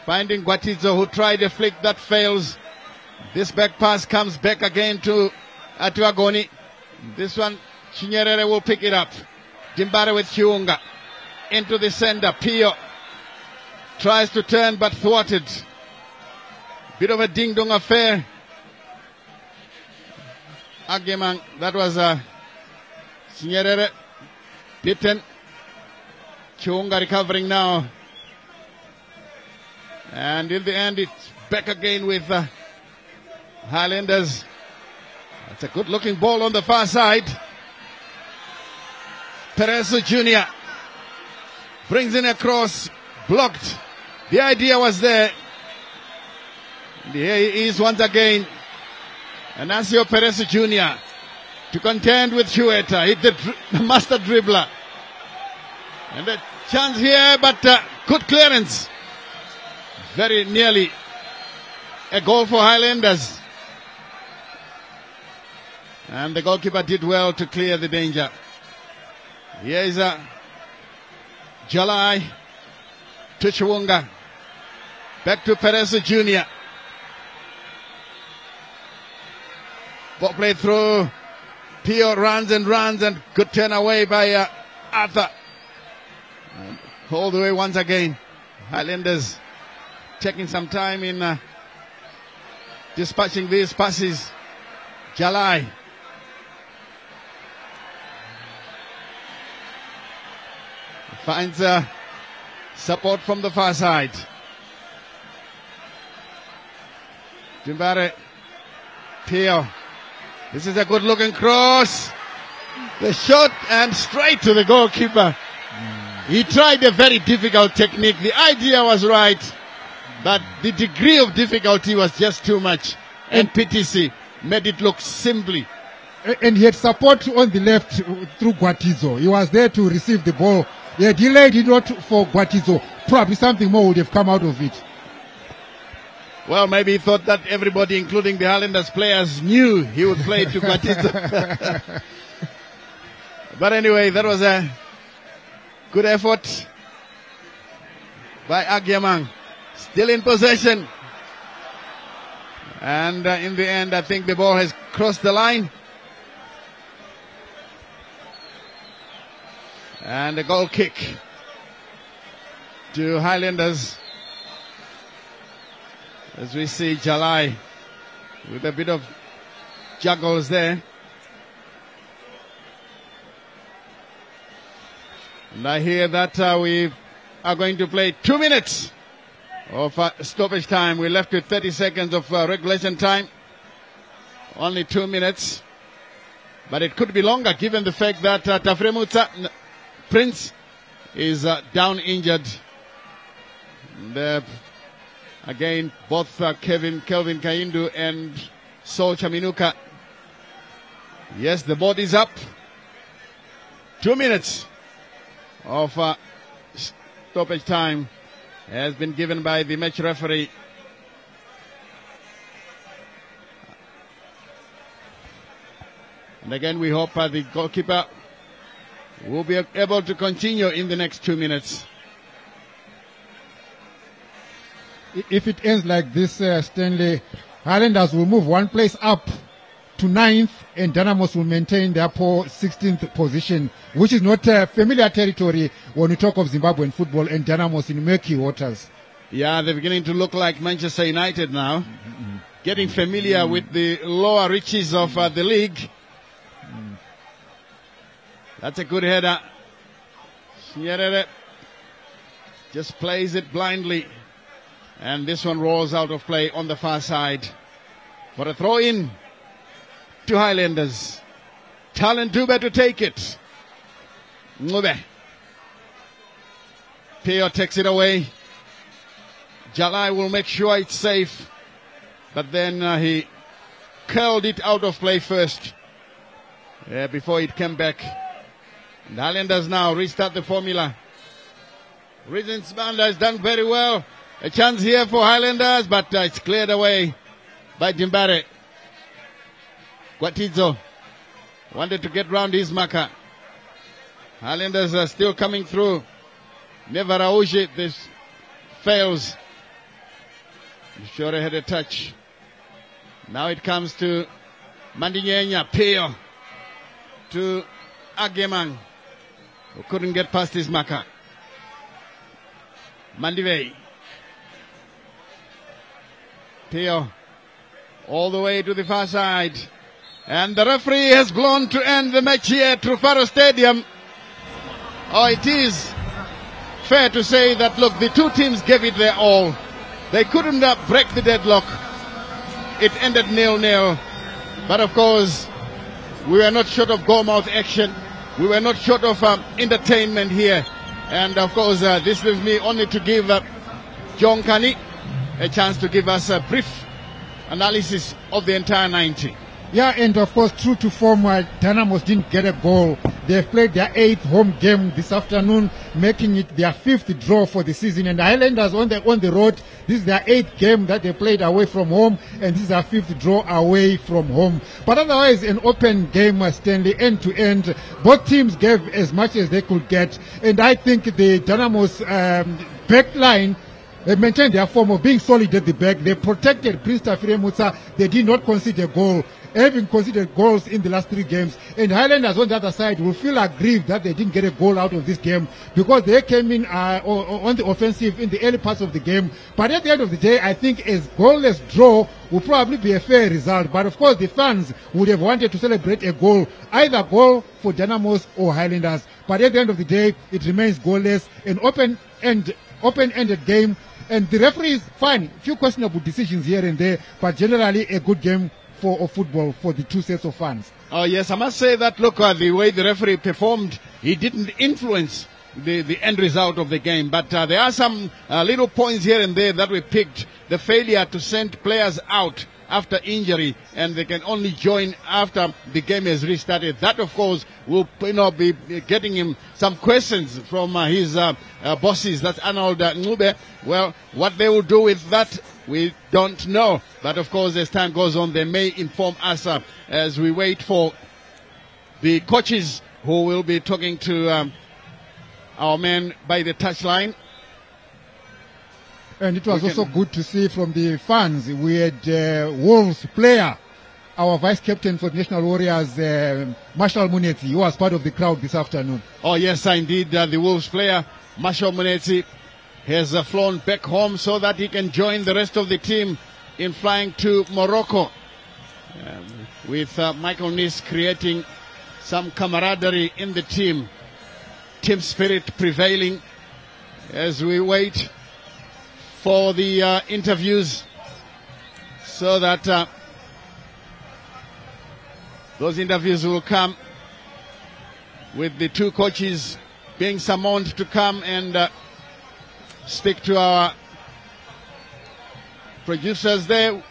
finding Gwatizo, who tried a flick that fails. This back pass comes back again to Atuagoni. This one, Chinyerere will pick it up. Dimbare with Chiunga. Into the center. Pio tries to turn but thwarted. Bit of a ding-dong affair. Agemang, that was Chinyerere. Bitten. Chiunga recovering now. And in the end, it's back again with Highlanders. That's a good-looking ball on the far side. Pereso Jr. brings in a cross, blocked. The idea was there. And here he is once again. Anasio Pereso Jr. to contend with Chueta. Hit the master dribbler. And a chance here, but good clearance. Very nearly a goal for Highlanders. And the goalkeeper did well to clear the danger. Here is Jalai to Chiwunga. Back to Pereso Jr. Ball played through. Pio runs and good turn away by Arthur. And all the way once again. Highlanders taking some time in dispatching these passes. Jalai. Finds support from the far side. Dimbare. Pio. This is a good looking cross. The shot and straight to the goalkeeper. He tried a very difficult technique. The idea was right, but the degree of difficulty was just too much. And PTC made it look simply. And he had support on the left through Guatizo. He was there to receive the ball. He had delayed it not for Guatizo. Probably something more would have come out of it. Well, maybe he thought that everybody, including the Highlanders players, knew he would play to Guatizo. But anyway, that was a good effort by Agyemang. Still in possession. And in the end, I think the ball has crossed the line. And a goal kick to Highlanders. As we see Jalai with a bit of juggles there. And I hear that we are going to play 2 minutes of stoppage time. We're left with 30 seconds of regulation time. Only 2 minutes. But it could be longer given the fact that Tafremutsa Prince is down injured. And, again, both Kelvin Kaindu and Sol Chaminuka. Yes, the board is up. 2 minutes of stoppage time has been given by the match referee. And again, we hope the goalkeeper will be able to continue in the next 2 minutes. If it ends like this, Stanley, Highlanders will move one place up to 9th, and Dynamos will maintain their poor 16th position, which is not familiar territory when we talk of Zimbabwean football and Dynamos in murky waters. Yeah, they're beginning to look like Manchester United now, getting familiar with the lower reaches of the league. That's a good header. Nyerere just plays it blindly. And this one rolls out of play on the far side. For a throw in to Highlanders. Talent Dube to take it. Ngube. Pio takes it away. Jalai will make sure it's safe. But then he curled it out of play first. Before it came back. And Highlanders now restart the formula. Rizensbanda has done very well. A chance here for Highlanders, but it's cleared away by Dimbare. Guatizo wanted to get round his marker. Highlanders are still coming through. Never Auge, this fails. Shore had a touch. Now it comes to Mandinyenya, Peo to Agemang, who couldn't get past his marker. Mandivei. Peo all the way to the far side. And the referee has blown to end the match here at Trufaro Stadium. Oh, it is fair to say that, look, the two teams gave it their all. They couldn't break the deadlock. It ended 0-0. But of course, we were not short of goal-mouth action. We were not short of entertainment here. And of course, this leaves me only to give John Kani a chance to give us a brief analysis of the entire 90. Yeah, and of course, true to form, Dynamos didn't get a goal. They've played their 8th home game this afternoon, making it their 5th draw for the season. And the Highlanders on the road, this is their 8th game that they played away from home, and this is their 5th draw away from home. But otherwise, an open game, Stanley, end to end. Both teams gave as much as they could get, and I think the Dynamos back line, they maintained their form of being solid at the back. They protected Prince Tafire Mutsa. They did not concede a goal, having conceded goals in the last 3 games. And Highlanders on the other side will feel aggrieved that they didn't get a goal out of this game, because they came in on the offensive in the early parts of the game. But at the end of the day, I think a goalless draw will probably be a fair result. But of course, the fans would have wanted to celebrate a goal, either goal for Dynamos or Highlanders. But at the end of the day, it remains goalless, an open-ended game. And the referee is fine. A few questionable decisions here and there, but generally a good game of football for the two sets of fans. Oh yes, I must say that, look, the way the referee performed, he didn't influence the end result of the game. But there are some little points here and there that we picked. The failure to send players out after injury, and they can only join after the game has restarted. That, of course, will be getting him some questions from his bosses. That's Arnold Ngube. Well, what they will do with that, we don't know. But of course, as time goes on, they may inform us as we wait for the coaches who will be talking to our men by the touchline. And it was also good to see from the fans. We had Wolves player, our vice captain for the National Warriors, Marshall Munetsi, who was part of the crowd this afternoon. Oh yes, indeed, the Wolves player, Marshall Munetsi, has flown back home so that he can join the rest of the team in flying to Morocco, with Michael Nis creating some camaraderie in the team spirit prevailing as we wait for the interviews, so that those interviews will come with the two coaches being summoned to come and speak to our producers there.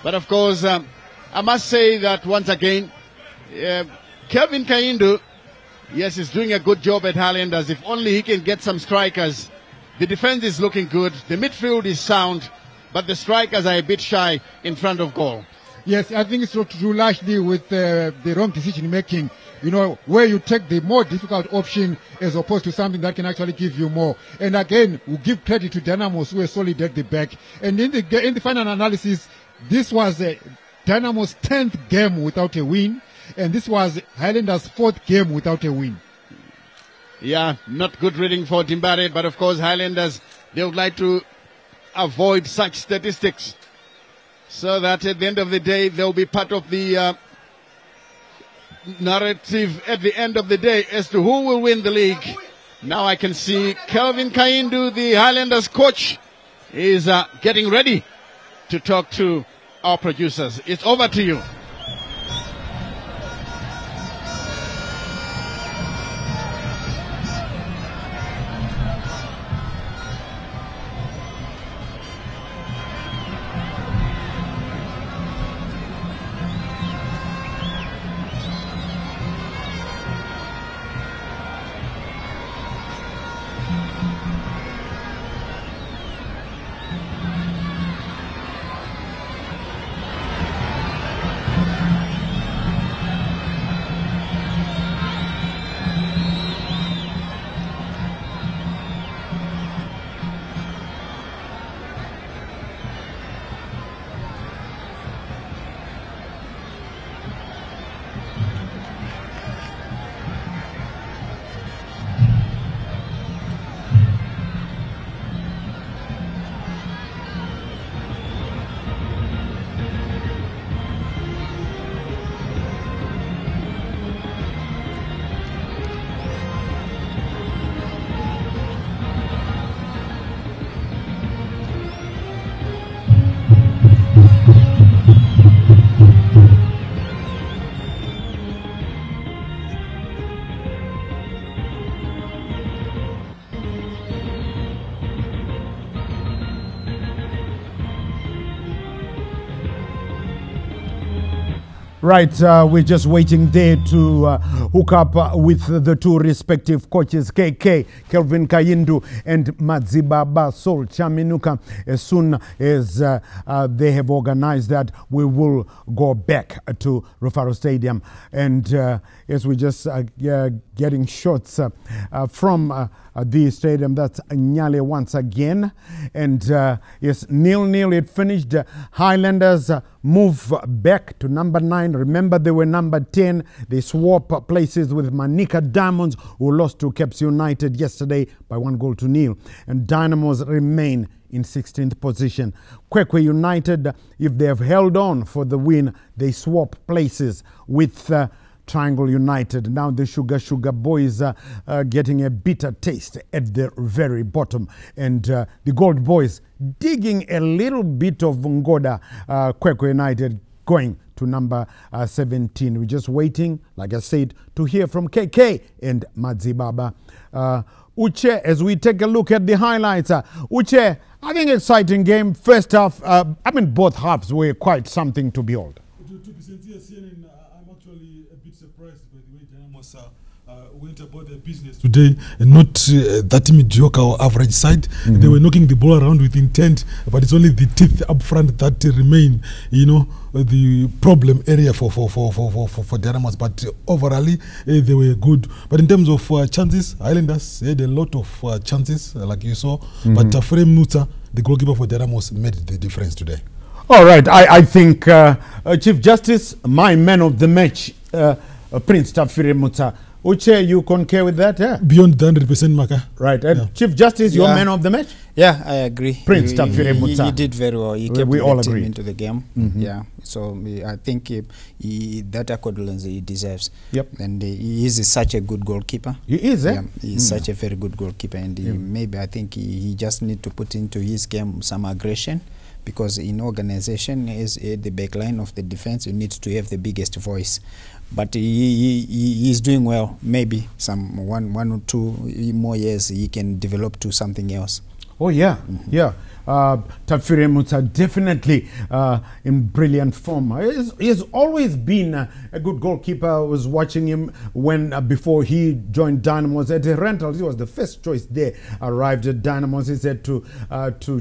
But of course, I must say that once again, Kelvin Kaindu, yes, is doing a good job at Highlanders. If only he can get some strikers. The defense is looking good, the midfield is sound, but the strikers are a bit shy in front of goal. Yes, I think it's to do largely with the wrong decision making, where you take the more difficult option as opposed to something that can actually give you more. And again, we give credit to Dynamos, who are solid at the back. And in the final analysis, this was Dynamos' 10th game without a win, and this was Highlanders' 4th game without a win. Yeah, not good reading for Dimbare, but of course Highlanders, they would like to avoid such statistics so that at the end of the day they'll be part of the narrative at the end of the day as to who will win the league. Now I can see Kelvin Kaindu, the Highlanders coach, is getting ready to talk to our producers. It's over to you. Right, we're just waiting there to hook up with the two respective coaches, KK, Kelvin Kayindu, and Madzibaba Sol Chaminuka. As soon as they have organized that, we will go back to Rufaro Stadium. And as we just getting shots from the stadium, that's Nyale once again. And yes, 0-0 it finished. Highlanders move back to number 9. Remember, they were number 10. They swap places with Manica Diamonds, who lost to Caps United yesterday by 1-0. And Dynamos remain in 16th position. Kwekwe United, if they have held on for the win, they swap places with Triangle United. Now the Sugar Boys are getting a bitter taste at the very bottom. And the Gold Boys digging a little bit of Ngoda. Kwekwe United going to number 17. We're just waiting, like I said, to hear from KK and Madzibaba. Uche, as we take a look at the highlights. Uche, I think exciting game. First half, I mean both halves were quite something to behold. To be sincere, CNN, I'm actually a bit surprised by the way Dynamos went about their business today, and not that mediocre or average side. They were knocking the ball around with intent, but it's only the teeth up front that remain, you know, the problem area for Dynamos. But overall, they were good. But in terms of chances, Highlanders had a lot of chances, like you saw. But Frame Nuta, the goalkeeper for Dynamos, made the difference today. All right, I think Chief Justice, my man of the match, Prince Tafire Muta. Uche, you concur with that? Yeah? Beyond the 100% marker. Right. And Yeah. Chief Justice, your man of the match? Yeah, I agree. Prince Tafire Muta. He did very well. He kept We all the team agree. into the game. Yeah. So I think that accolade he deserves. Yep. And he is such a good goalkeeper. He is, eh? Yeah, he is such a very good goalkeeper. And maybe I think he just need to put into his game some aggression. Because in organization, as the back line of the defense, you need to have the biggest voice. But he is doing well. Maybe some one or two more years he can develop to something else. Oh, yeah. Yeah. Tafire Muta definitely in brilliant form. He's always been a good goalkeeper. I was watching him when before he joined Dynamos at the Rentals. He was the first choice there. Arrived at Dynamos. He said to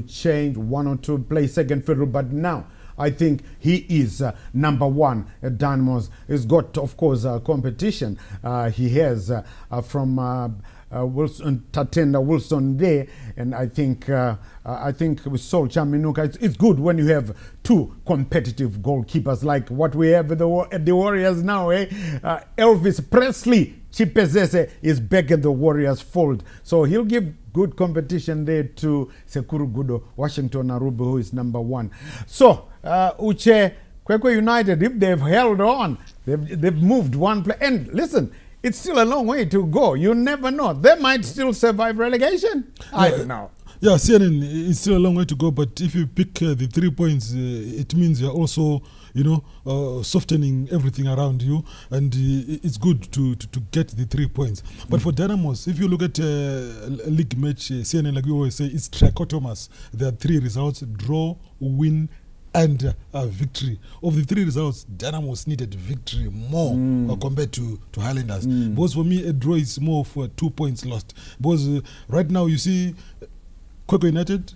change one or two, play second fiddle. But now I think he is number 1 at Dynamos. He's got, of course, competition. He has from Wilson, Tatenda Wilson there, and I think with Sol Chaminuka, it's good when you have two competitive goalkeepers like what we have at the Warriors now. Elvis Presley Chipezese is back at the Warriors fold, so he'll give good competition there to Sekuru Gudo, Washington Arubu, who is number 1. So Uche, Kwekwe United, if they've held on, they've moved one play, and listen, it's still a long way to go. You never know. They might still survive relegation. I don't know. Yeah, CNN, it's still a long way to go, but if you pick the 3 points, it means you're also, you know, softening everything around you, and it's good to get the 3 points. But for Dynamos, if you look at a league match, CNN, like we always say, it's trichotomous. There are 3 results: draw, win, and victory. Of the 3 results, Dynamos needed victory more compared to Highlanders. Because for me, a draw is more of 2 points lost. Because right now, you see, Kwekwe United,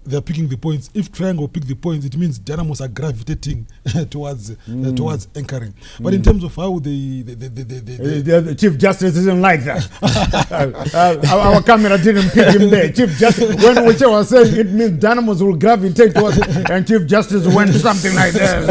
they're picking the points. If Triangle pick the points, it means Dynamos are gravitating towards anchoring. But in terms of how the Chief Justice didn't like that. Our camera didn't pick him there. Chief Justice, when Uche was saying it means Dynamos will gravitate towards, and Chief Justice went something like that.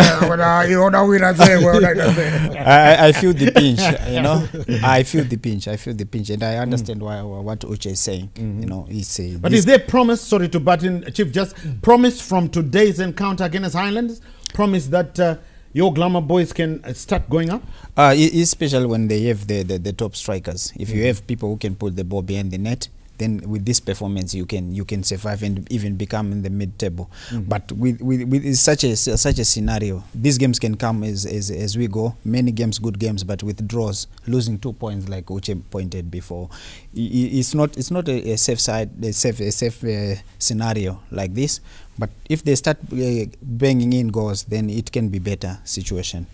I feel the pinch, you know. I feel the pinch, and I understand what Uche is saying. You know, he's but is there promise? Sorry to butt in, Chief. Just promise from today's encounter against Highlanders. Promise that your Glamour boys can start going up. Especially when they have the top strikers. If you have people who can put the ball behind the net, then with this performance you can survive and even become in the mid-table. But with such a scenario, these games can come as we go. Many games, good games, but with draws, losing 2 points, like Uche pointed before, it's not a safe scenario like this. But if they start bringing in goals, then it can be better situation.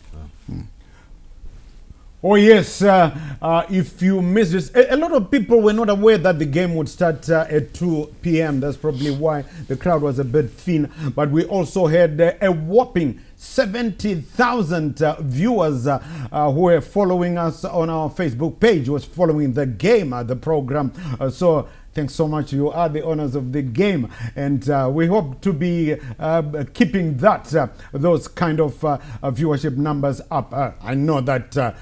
Oh yes, if you missed this, a lot of people were not aware that the game would start at 2 p.m. That's probably why the crowd was a bit thin. But we also had a whopping 70,000 viewers who were following us on our Facebook page, was following the game, the program. So thanks so much. You are the owners of the game, and we hope to be keeping that those kind of viewership numbers up. I know that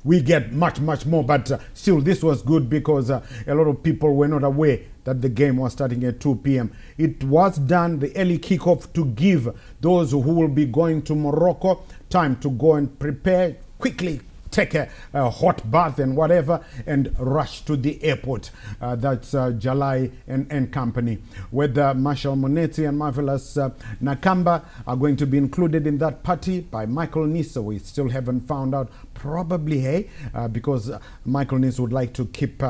we get much more, but still this was good because a lot of people were not aware that the game was starting at 2 p.m. It was done, the early kickoff, to give those who will be going to Morocco time to go and prepare quickly, take a hot bath and whatever, and rush to the airport. That's Jalai and company. Whether Marshal Moneti and Marvelous Nakamba are going to be included in that party by Michael Nisa, we still haven't found out. Probably, hey, because Michael Nisa would like to keep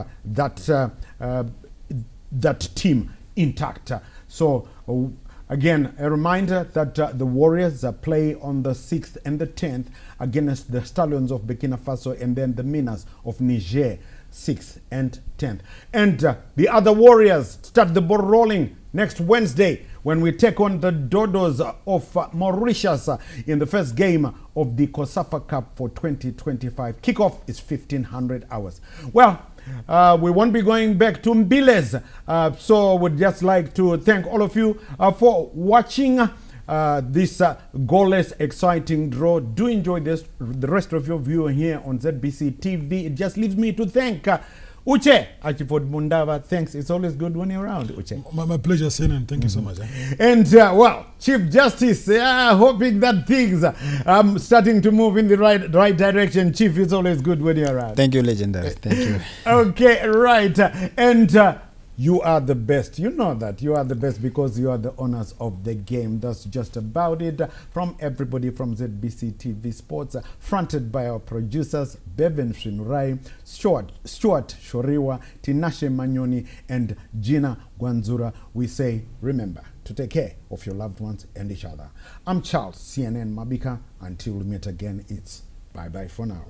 that team intact. So again, a reminder that the Warriors play on the 6th and the 10th against the Stallions of Burkina Faso, and then the Minas of Niger, 6th and 10th. And the other Warriors start the ball rolling next Wednesday when we take on the Dodos of Mauritius in the first game of the COSAFA Cup for 2025. Kickoff is 1500 hours. Well, we won't be going back to Mbiles, so we'd just like to thank all of you for watching this goalless, exciting draw. Do enjoy the rest of your viewing here on ZBC TV. It just leaves me to thank Uche Achiford Mundava. Thanks. It's always good when you're around, Uche. My pleasure, Sinan. Thank you so much. And, well, Chief Justice, hoping that things are starting to move in the right direction. Chief, it's always good when you're around. Thank you, Legendary. Thank you. Okay, right. And you are the best. You know that. You are the best because you are the owners of the game. That's just about it. From everybody from ZBC TV Sports, fronted by our producers, Bevan Shinurai, Stuart Shoriwa, Tinashe Manyoni, and Gina Gwanzura, we say, remember to take care of your loved ones and each other. I'm Charles, CNN Mabika. Until we meet again, it's bye-bye for now.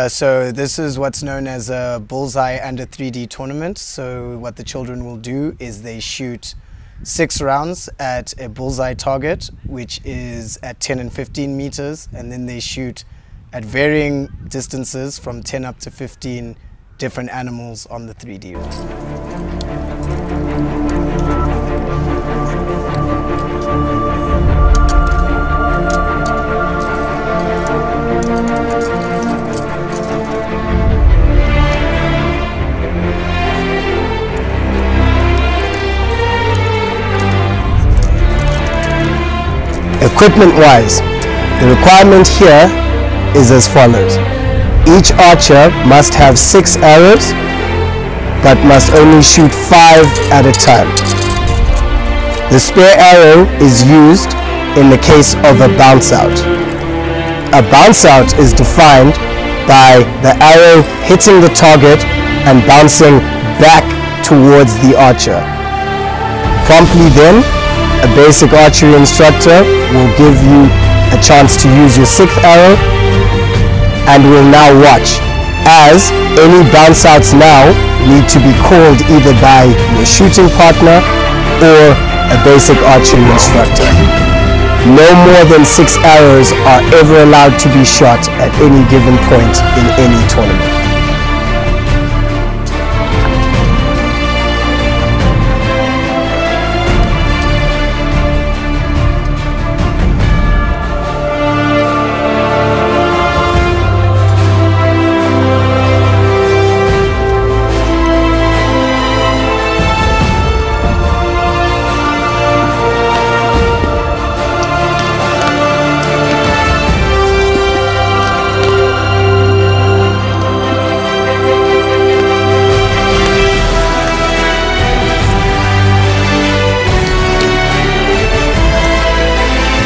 So this is what's known as a bullseye and a 3D tournament. So what the children will do is they shoot 6 rounds at a bullseye target, which is at 10 and 15 meters, and then they shoot at varying distances from 10 up to 15 different animals on the 3D round. Equipment-wise, the requirement here is as follows. Each archer must have 6 arrows, but must only shoot 5 at a time. The spare arrow is used in the case of a bounce out. A bounce out is defined by the arrow hitting the target and bouncing back towards the archer. Promptly then, a basic archery instructor will give you a chance to use your 6th arrow and will now watch as any bounce outs now need to be called either by your shooting partner or a basic archery instructor. No more than 6 arrows are ever allowed to be shot at any given point in any tournament.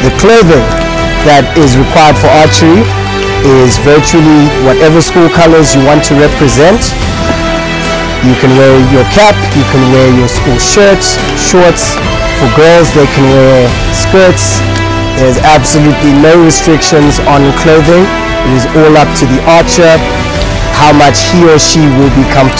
The clothing that is required for archery is virtually whatever school colors you want to represent. You can wear your cap, you can wear your school shirts, shorts. For girls, they can wear skirts. There's absolutely no restrictions on clothing. It is all up to the archer, how much he or she will be comfortable